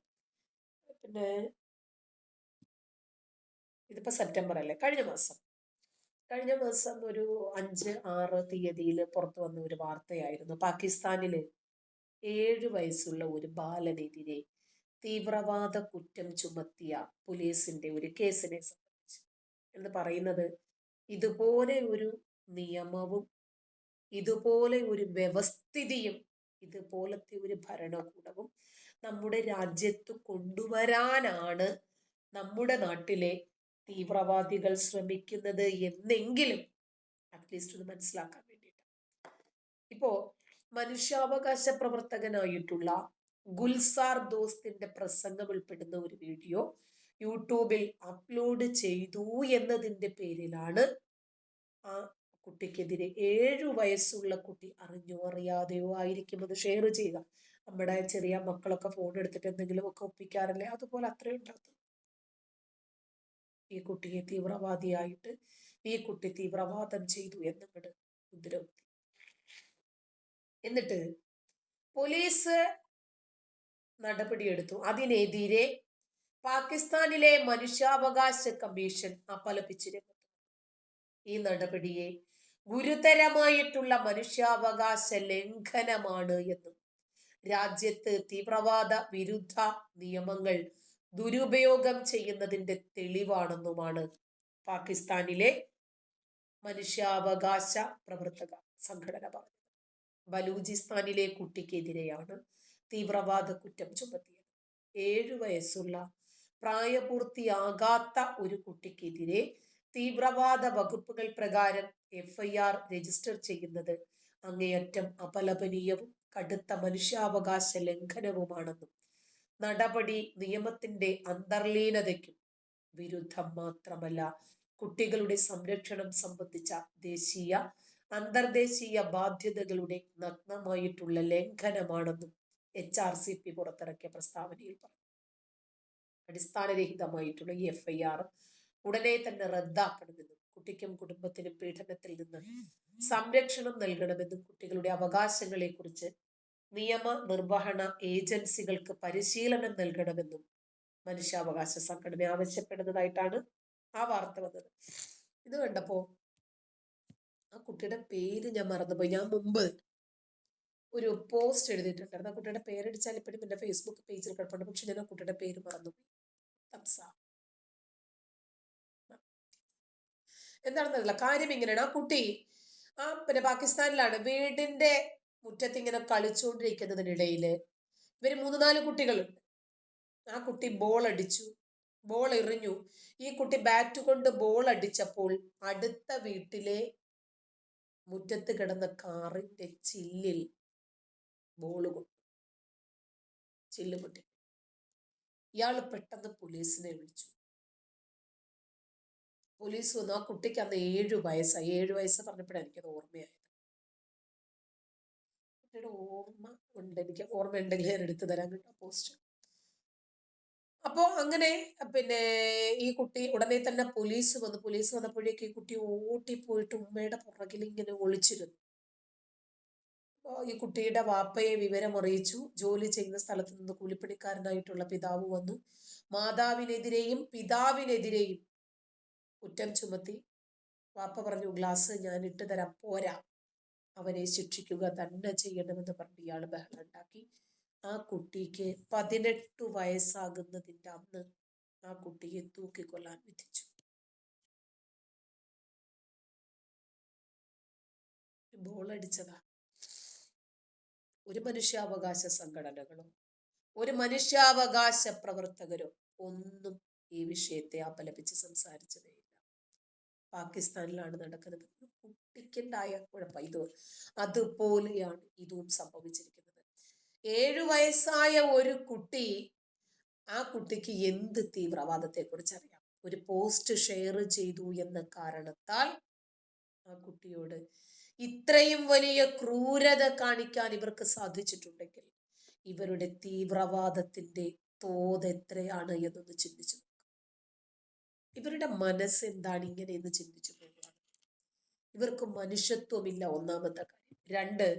പിന്നെ ഇതിപ്പോ സെപ്റ്റംബർ അല്ലേ, കഴിഞ്ഞ മാസം ഒരു 5-6 തീയതിയിൽ പുറത്തു വന്ന ഒരു വാർത്തയായിരുന്നു. പാകിസ്ഥാനില് 7 വയസ്സുള്ള ഒരു ബാലനെതിരെ തീവ്രവാദ കുറ്റം ചുമത്തിയ പോലീസിന്റെ ഒരു കേസിനെ സംബന്ധിച്ച് എന്ന് പറയുന്നത്, ഇതുപോലെ ഒരു നിയമവും ഇതുപോലെ ഒരു വ്യവസ്ഥിതിയും ഇതുപോലത്തെ ഒരു ഭരണകൂടവും നമ്മുടെ രാജ്യത്ത് കൊണ്ടുവരാനാണ് നമ്മുടെ നാട്ടിലെ തീവ്രവാദികൾ ശ്രമിക്കുന്നത് എന്നെങ്കിലും അറ്റ്ലീസ്റ്റ് ഒന്ന് മനസ്സിലാക്കാൻ വേണ്ടിയിട്ട്. ഇപ്പോ മനുഷ്യാവകാശ പ്രവർത്തകനായിട്ടുള്ള ഗുൽസാർ ദോസ്തിന്റെ പ്രസംഗം ഉൾപ്പെടുന്ന ഒരു വീഡിയോ യൂട്യൂബിൽ അപ്ലോഡ് ചെയ്തു എന്നതിന്റെ പേരിലാണ് ആ കുട്ടിക്കെതിരെ, 7 വയസ്സുള്ള കുട്ടി, അറിഞ്ഞോ അറിയാതെയോ ആയിരിക്കും അത് ഷെയർ ചെയ്യുക. നമ്മുടെ ചെറിയ മക്കളൊക്കെ ഫോൺ എടുത്തിട്ട് എന്തെങ്കിലുമൊക്കെ ഒപ്പിക്കാറില്ലേ, അതുപോലെ അത്രയും ഉണ്ടാകും. ഈ കുട്ടിയെ തീവ്രവാദിയായിട്ട്, ഈ കുട്ടി തീവ്രവാദം ചെയ്തു എന്നങ്ങട് മുദ്രകുത്തി. എന്നിട്ട് പോലീസ് നടപടിയെടുത്തു. അതിനെതിരെ പാകിസ്ഥാനിലെ മനുഷ്യാവകാശ കമ്മീഷൻ അപലപിച്ചിരുന്നു. ഈ നടപടിയെ ഗുരുതരമായിട്ടുള്ള മനുഷ്യാവകാശ ലംഘനമാണ് എന്നും രാജ്യത്ത് തീവ്രവാദ വിരുദ്ധ നിയമങ്ങൾ ദുരുപയോഗം ചെയ്യുന്നതിന്റെ തെളിവാണെന്നുമാണ് പാകിസ്ഥാനിലെ മനുഷ്യാവകാശ പ്രവർത്തക സംഘടന പറഞ്ഞത്. ബലൂചിസ്ഥാനിലെ കുട്ടിക്കെതിരെയാണ് തീവ്രവാദ കുറ്റം ചുമത്തിയത്. 7 വയസ്സുള്ള പ്രായപൂർത്തിയാകാത്ത ഒരു കുട്ടിക്കെതിരെ തീവ്രവാദ വകുപ്പുകൾ പ്രകാരം FIR രജിസ്റ്റർ ചെയ്യുന്നത് അങ്ങേയറ്റം അപലപനീയവും കടുത്ത മനുഷ്യാവകാശ ലംഘനവുമാണെന്നും നടപടി നിയമത്തിന്റെ അന്തർലീനതയ്ക്കും വിരുദ്ധം മാത്രമല്ല കുട്ടികളുടെ സംരക്ഷണം സംബന്ധിച്ച ദേശീയ അന്തർദേശീയ ബാധ്യതകളുടെ നഗ്നമായിട്ടുള്ള ലംഘനമാണെന്നും HRCP പുറത്തിറക്കിയ പ്രസ്താവനയിൽ പറഞ്ഞു. അടിസ്ഥാനരഹിതമായിട്ടുള്ള ഈ FIR ഉടനെ തന്നെ റദ്ദാക്കണമെന്നും കുട്ടിക്കും കുടുംബത്തിനും പീഡനത്തിൽ നിന്ന് സംരക്ഷണം നൽകണമെന്നും കുട്ടികളുടെ അവകാശങ്ങളെ കുറിച്ച് നിയമ നിർവഹണ ഏജൻസികൾക്ക് പരിശീലനം നൽകണമെന്നും മനുഷ്യാവകാശ സംഘടന ആവശ്യപ്പെടുന്നതായിട്ടാണ് ആ വാർത്ത വന്നത്. ഇത് കണ്ടപ്പോ ആ കുട്ടിയുടെ പേര് ഞാൻ മറന്നുപോയി. ഞാൻ മുമ്പ് ഒരു പോസ്റ്റ് എഴുതിയിട്ടുണ്ടായിരുന്നു. ആ കുട്ടിയുടെ പേരടിച്ചാൽ ഇപ്പോഴും എന്റെ ഫേസ്ബുക്ക് പേജിൽ കിടപ്പുണ്ട്. പക്ഷെ ഞാൻ ആ കുട്ടിയുടെ പേര് മറന്നുപോയി. എന്താണെന്നറിയില്ല. കാര്യം ഇങ്ങനെയാണ്. ആ കുട്ടി പിന്നെ പാകിസ്ഥാനിലാണ്. വീടിന്റെ മുറ്റത്ത് ഇങ്ങനെ കളിച്ചുകൊണ്ടിരിക്കുന്നതിനിടയില് ഇവര് 3-4 കുട്ടികളുണ്ട്. ആ കുട്ടി ബോൾ അടിച്ചു, ബോൾ എറിഞ്ഞു. ഈ കുട്ടി ബാറ്റ് കൊണ്ട് ബോൾ അടിച്ചപ്പോൾ അടുത്ത വീട്ടിലെ മുറ്റത്ത് കിടന്ന കാറിന്റെ ചില്ലിൽ ബോൾ കൊണ്ടു, ചില്ല് പൊട്ടി. ഇയാള് പെട്ടെന്ന് പോലീസിനെ വിളിച്ചു. പോലീസ് വന്നു. ആ കുട്ടിക്ക് അന്ന് 7 വയസ്സായി. 7 വയസ്സ് പറഞ്ഞപ്പോഴാണ് എനിക്കത് ഓർമ്മയായത്. കുട്ടിയുടെ ഓർമ്മ ഉണ്ട്, എനിക്ക് ഓർമ്മ ഉണ്ടെങ്കിൽ ഞാൻ എടുത്തു തരാൻ കേട്ടോ പോസ്റ്റ്. അപ്പോ അങ്ങനെ പിന്നെ ഈ കുട്ടി ഉടനെ തന്നെ പോലീസ് വന്നപ്പോഴേക്ക് ഈ കുട്ടി ഓട്ടിപ്പോയിട്ട് ഉമ്മയുടെ പുറകിൽ ഇങ്ങനെ ഒളിച്ചിരുന്നു. ഈ കുട്ടിയുടെ വാപ്പയെ വിവരം അറിയിച്ചു. ജോലി ചെയ്യുന്ന സ്ഥലത്ത് നിന്ന് കൂലിപ്പണിക്കാരനായിട്ടുള്ള പിതാവ് വന്നു. മാതാവിനെതിരെയും പിതാവിനെതിരെയും കുറ്റം ചുമത്തി. വാപ്പ പറഞ്ഞു, ഗ്ലാസ് ഞാൻ ഇട്ട് തരാം, പോരാ, അവനെ ശിക്ഷിക്കുക തന്നെ ചെയ്യണമെന്ന് പറഞ്ഞ് ഇയാൾ ബഹളം ഉണ്ടാക്കി. ആ കുട്ടിക്ക് 18 വയസ്സാകുന്നതിന്റെ അന്ന് ആ കുട്ടിയെ തൂക്കിക്കൊല്ലാൻ വിധിച്ചു. ബോളടിച്ചതാ. ഒരു മനുഷ്യാവകാശ സംഘടനകളോ ഒരു മനുഷ്യാവകാശ പ്രവർത്തകരോ ഒന്നും ഈ വിഷയത്തെ അപലപിച്ച് സംസാരിച്ചതേ ഇല്ല. പാകിസ്ഥാനിലാണ് നടക്കുന്നത്. കുട്ടിക്കുണ്ടായ കുഴപ്പം ഇത് അതുപോലെയാണ് ഇതും സംഭവിച്ചിരിക്കുന്നത്. 7 വയസ്സായ ഒരു കുട്ടി, ആ കുട്ടിക്ക് എന്ത് തീവ്രവാദത്തെ കുറിച്ച് അറിയാം? ഒരു പോസ്റ്റ് ഷെയർ ചെയ്തു എന്ന കാരണത്താൽ ആ കുട്ടിയോട് ഇത്രയും വലിയ ക്രൂരത കാണിക്കാൻ ഇവർക്ക് സാധിച്ചിട്ടുണ്ടെങ്കിൽ ഇവരുടെ തീവ്രവാദത്തിന്റെ തോത് എത്രയാണ് എന്നൊന്ന് ചിന്തിച്ചു നോക്കാം. ഇവരുടെ മനസ്സ് എന്താണ് ഇങ്ങനെ എന്ന് ചിന്തിച്ചു പോകുക. ഇവർക്ക് മനുഷ്യത്വമില്ല, ഒന്നാമത്തെ കാര്യം. 2,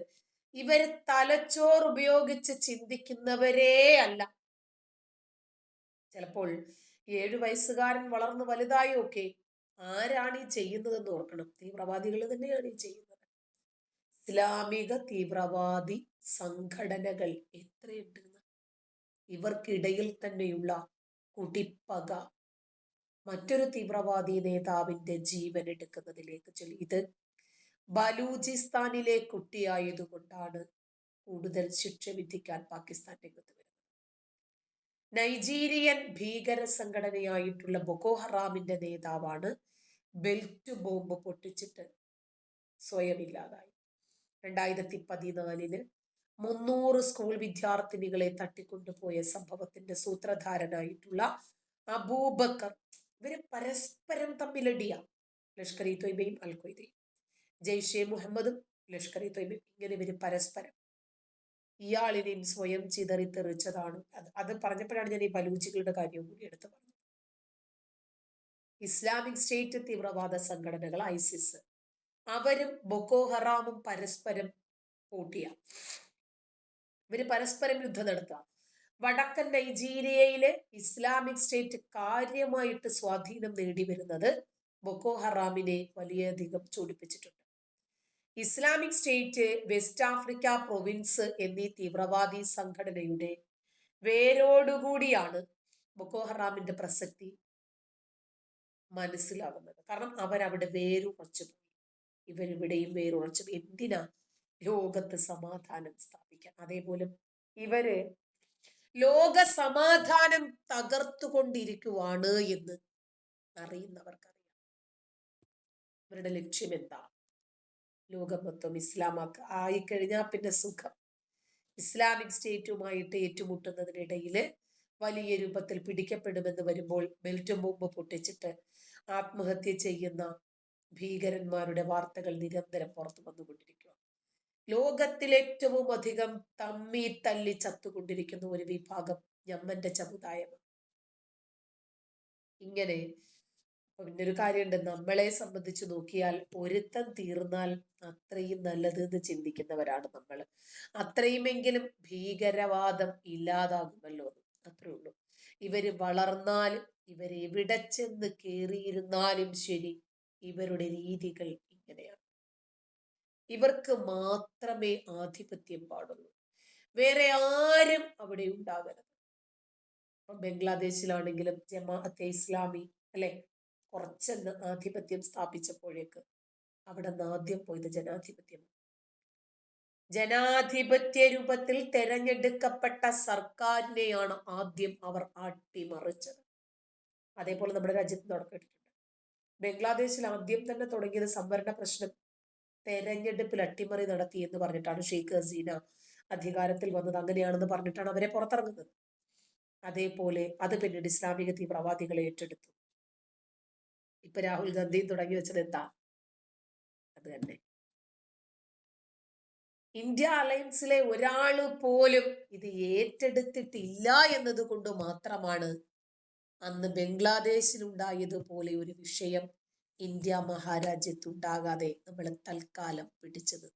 ഇവർ തലച്ചോറ് ഉപയോഗിച്ച് ചിന്തിക്കുന്നവരേ അല്ല. ചിലപ്പോൾ 7 വയസ്സുകാരൻ വളർന്ന് വലുതായി, ഒക്കെ ആരാണ് ഈ ചെയ്യുന്നതെന്ന് ഓർക്കണം. തീവ്രവാദികൾ തന്നെയാണ് ഈ ചെയ്യുന്നത്. ഇസ്ലാമിക തീവ്രവാദി സംഘടനകൾ എത്രയുണ്ട്. ഇവർക്കിടയിൽ തന്നെയുള്ള കുടിപ്പക മറ്റൊരു തീവ്രവാദി നേതാവിന്റെ ജീവൻ എടുക്കുന്നതിലേക്ക് ചെല്ലി. ഇത് ബലൂചിസ്ഥാനിലെ കുട്ടിയായതുകൊണ്ടാണ് കൂടുതൽ ശിക്ഷ വിധിക്കാൻ പാകിസ്ഥാൻ രംഗത്ത് വരുന്നത്. നൈജീരിയൻ ഭീകര സംഘടനയായിട്ടുള്ള ബൊക്കോ ഹറാമിന്റെ നേതാവാണ് ബെൽറ്റ് ബോംബ് പൊട്ടിച്ചിട്ട് സ്വയം ഇല്ലാതായി. 2014 300 സ്കൂൾ വിദ്യാർത്ഥിനികളെ തട്ടിക്കൊണ്ടുപോയ സംഭവത്തിന്റെ സൂത്രധാരനായിട്ടുള്ള അബൂബക്കർ. ഇവര് പരസ്പരം തമ്മിലടിയ. ലഷ്കർ-ഇ തൊയ്ബയും അൽ ഖ്വയ്ദയും, ജയ്ഷെ മുഹമ്മദും ലഷ്കർ-ഇ തൊയ്ബയും, ഇങ്ങനെ ഇവര് പരസ്പരം. ഇയാളിനെയും സ്വയം ചിതറിത്തെറിച്ചതാണ്. അത് പറഞ്ഞപ്പോഴാണ് ഞാൻ ഈ ബലൂച്ചികളുടെ കാര്യവും കൂടി എടുത്തു പറഞ്ഞത്. ഇസ്ലാമിക് സ്റ്റേറ്റ് തീവ്രവാദ സംഘടനകൾ, ഐസിസ്, അവരും ബൊക്കോ ഹറാമും പരസ്പരം കൂട്ടിയ. ഇവര് പരസ്പരം യുദ്ധം നടത്തുക. വടക്കൻ നൈജീരിയയിലെ ഇസ്ലാമിക് സ്റ്റേറ്റ് കാര്യമായിട്ട് സ്വാധീനം നേടി വരുന്നത് ബൊക്കോ ഹറാമിനെ വലിയധികം ചൂടിപ്പിച്ചിട്ടുണ്ട്. Islamic State, West Africa Province എന്നീ തീവ്രവാദി സംഘടനയുടെ വേരോടുകൂടിയാണ് ബൊക്കോ ഹറാമിന്റെ പ്രസക്തി മനസ്സിലാകുന്നത്. കാരണം അവരവിടെ വേരുറച്ചു പോയി. ഇവരിവിടെയും വേരുറച്ചു. എന്തിനാ? ലോകത്ത് സമാധാനം സ്ഥാപിക്കാൻ. അതേപോലെ ഇവര് ലോക സമാധാനം തകർത്തുകൊണ്ടിരിക്കുവാണ് എന്ന് അറിയുന്നവർക്കറിയാം. ഇവരുടെ ലക്ഷ്യം എന്താ? ലോകം മൊത്തം ഇസ്ലാമാക്കുക ആയിക്കഴിഞ്ഞാൽ പിന്നെ സുഖം. ഇസ്ലാമിക് സ്റ്റേറ്റുമായിട്ട് ഏറ്റുമുട്ടുന്നതിനിടയിൽ വലിയ രൂപത്തിൽ പിടിക്കപ്പെടുമെന്ന് വരുമ്പോൾ ബെൽറ്റ് ബോംബ് പൊട്ടിച്ചിട്ട് ആത്മഹത്യ ചെയ്യുന്ന ഭീകരന്മാരുടെ വാർത്തകൾ നിരന്തരം പുറത്തു വന്നുകൊണ്ടിരിക്കുക. ലോകത്തിൽ ഏറ്റവും അധികം തമ്മി തല്ലി ചത്തുകൊണ്ടിരിക്കുന്ന ഒരു വിഭാഗം യമന്റെ സമുദായമാണ്. ഇങ്ങനെ പിന്നൊരു കാര്യമുണ്ട്, നമ്മളെ സംബന്ധിച്ച് നോക്കിയാൽ ഒരുത്തൻ തീർന്നാൽ അത്രയും നല്ലത് എന്ന് ചിന്തിക്കുന്നവരാണ് നമ്മൾ. അത്രയുമെങ്കിലും ഭീകരവാദം ഇല്ലാതാകുമല്ലോ, അത്രേ ഉള്ളൂ. ഇവര് വളർന്നാലും ഇവരെവിടെ ചെന്ന് കേറിയിരുന്നാലും ശരി, ഇവരുടെ രീതികൾ ഇങ്ങനെയാണ്. ഇവർക്ക് മാത്രമേ ആധിപത്യം പാടുള്ളൂ, വേറെ ആരും അവിടെ ഉണ്ടാകരുത്. ബംഗ്ലാദേശിലാണെങ്കിലും ജമാഅത്തെ ഇസ്ലാമി അല്ലെ കുറച്ച് ആധിപത്യം സ്ഥാപിച്ചപ്പോഴേക്ക് അവിടെ നിന്ന് ആദ്യം പോയത് ജനാധിപത്യം. ജനാധിപത്യ രൂപത്തിൽ തെരഞ്ഞെടുക്കപ്പെട്ട സർക്കാരിനെയാണ് ആദ്യം അവർ അട്ടിമറിച്ചത്. അതേപോലെ നമ്മുടെ രാജ്യത്ത് നടക്കിയിട്ടുണ്ട്. ബംഗ്ലാദേശിൽ ആദ്യം തന്നെ തുടങ്ങിയത് സംവരണ പ്രശ്നം തെരഞ്ഞെടുപ്പിൽ അട്ടിമറി നടത്തി എന്ന് പറഞ്ഞിട്ടാണ് ഷെയ്ഖ് ഹസീന അധികാരത്തിൽ വന്നത്. അങ്ങനെയാണെന്ന് പറഞ്ഞിട്ടാണ് അവരെ പുറത്തിറങ്ങുന്നത്. അതേപോലെ അത് പിന്നീട് ഇസ്ലാമിക തീവ്രവാദികളെ ഏറ്റെടുത്തു. ഇപ്പൊ രാഹുൽ ഗാന്ധിയും തുടങ്ങി വെച്ചത് എന്താ? അത് തന്നെ. ഇന്ത്യ അലയൻസിലെ ഒരാള് പോലും ഇത് ഏറ്റെടുത്തിട്ടില്ല എന്നത് കൊണ്ട് മാത്രമാണ് അന്ന് ബംഗ്ലാദേശിൽ ഉണ്ടായതുപോലെ ഒരു വിഷയം ഇന്ത്യ മഹാരാജ്യത്ത് ഉണ്ടാകാതെ നമ്മൾ തൽക്കാലം പിടിച്ചത്.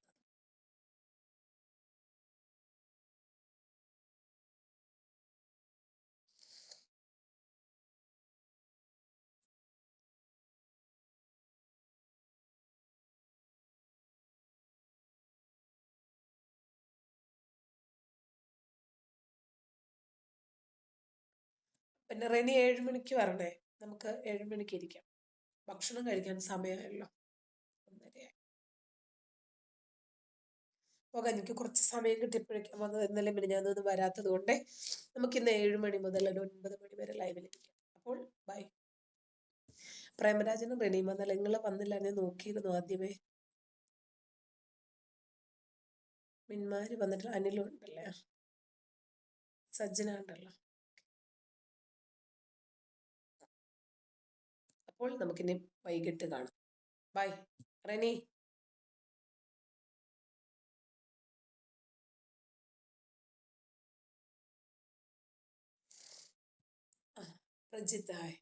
പിന്നെ റെനി 7 മണിക്ക് വരണേ, നമുക്ക് 7 മണിക്ക് ഇരിക്കാം. ഭക്ഷണം കഴിക്കാൻ സമയമായല്ലോ, 1:30. പോകാൻ എനിക്ക് കുറച്ച് സമയം കിട്ടിയപ്പോഴേക്കും വന്നത്. ഇന്നലെ പിന്നെ ഞാനൊന്നും വരാത്തത് കൊണ്ട് നമുക്കിന്ന് 7 മണി മുതൽ ഒരു 9 മണി വരെ ലൈവിലിരിക്കാം. അപ്പോൾ ബൈ. പ്രേമരാജനും റെനിയും വന്നല്ല, നിങ്ങൾ വന്നില്ല, ഞാൻ നോക്കിയിരുന്നു ആദ്യമേ. മിന്മാര് വന്നിട്ട് അനിലും ഉണ്ടല്ലേ, സജ്ജന ഉണ്ടല്ലോ. അപ്പോൾ നമുക്കിനി വൈകിട്ട് കാണാം. ബൈ റെനി. പ്രജിത്ത് ഹായ്.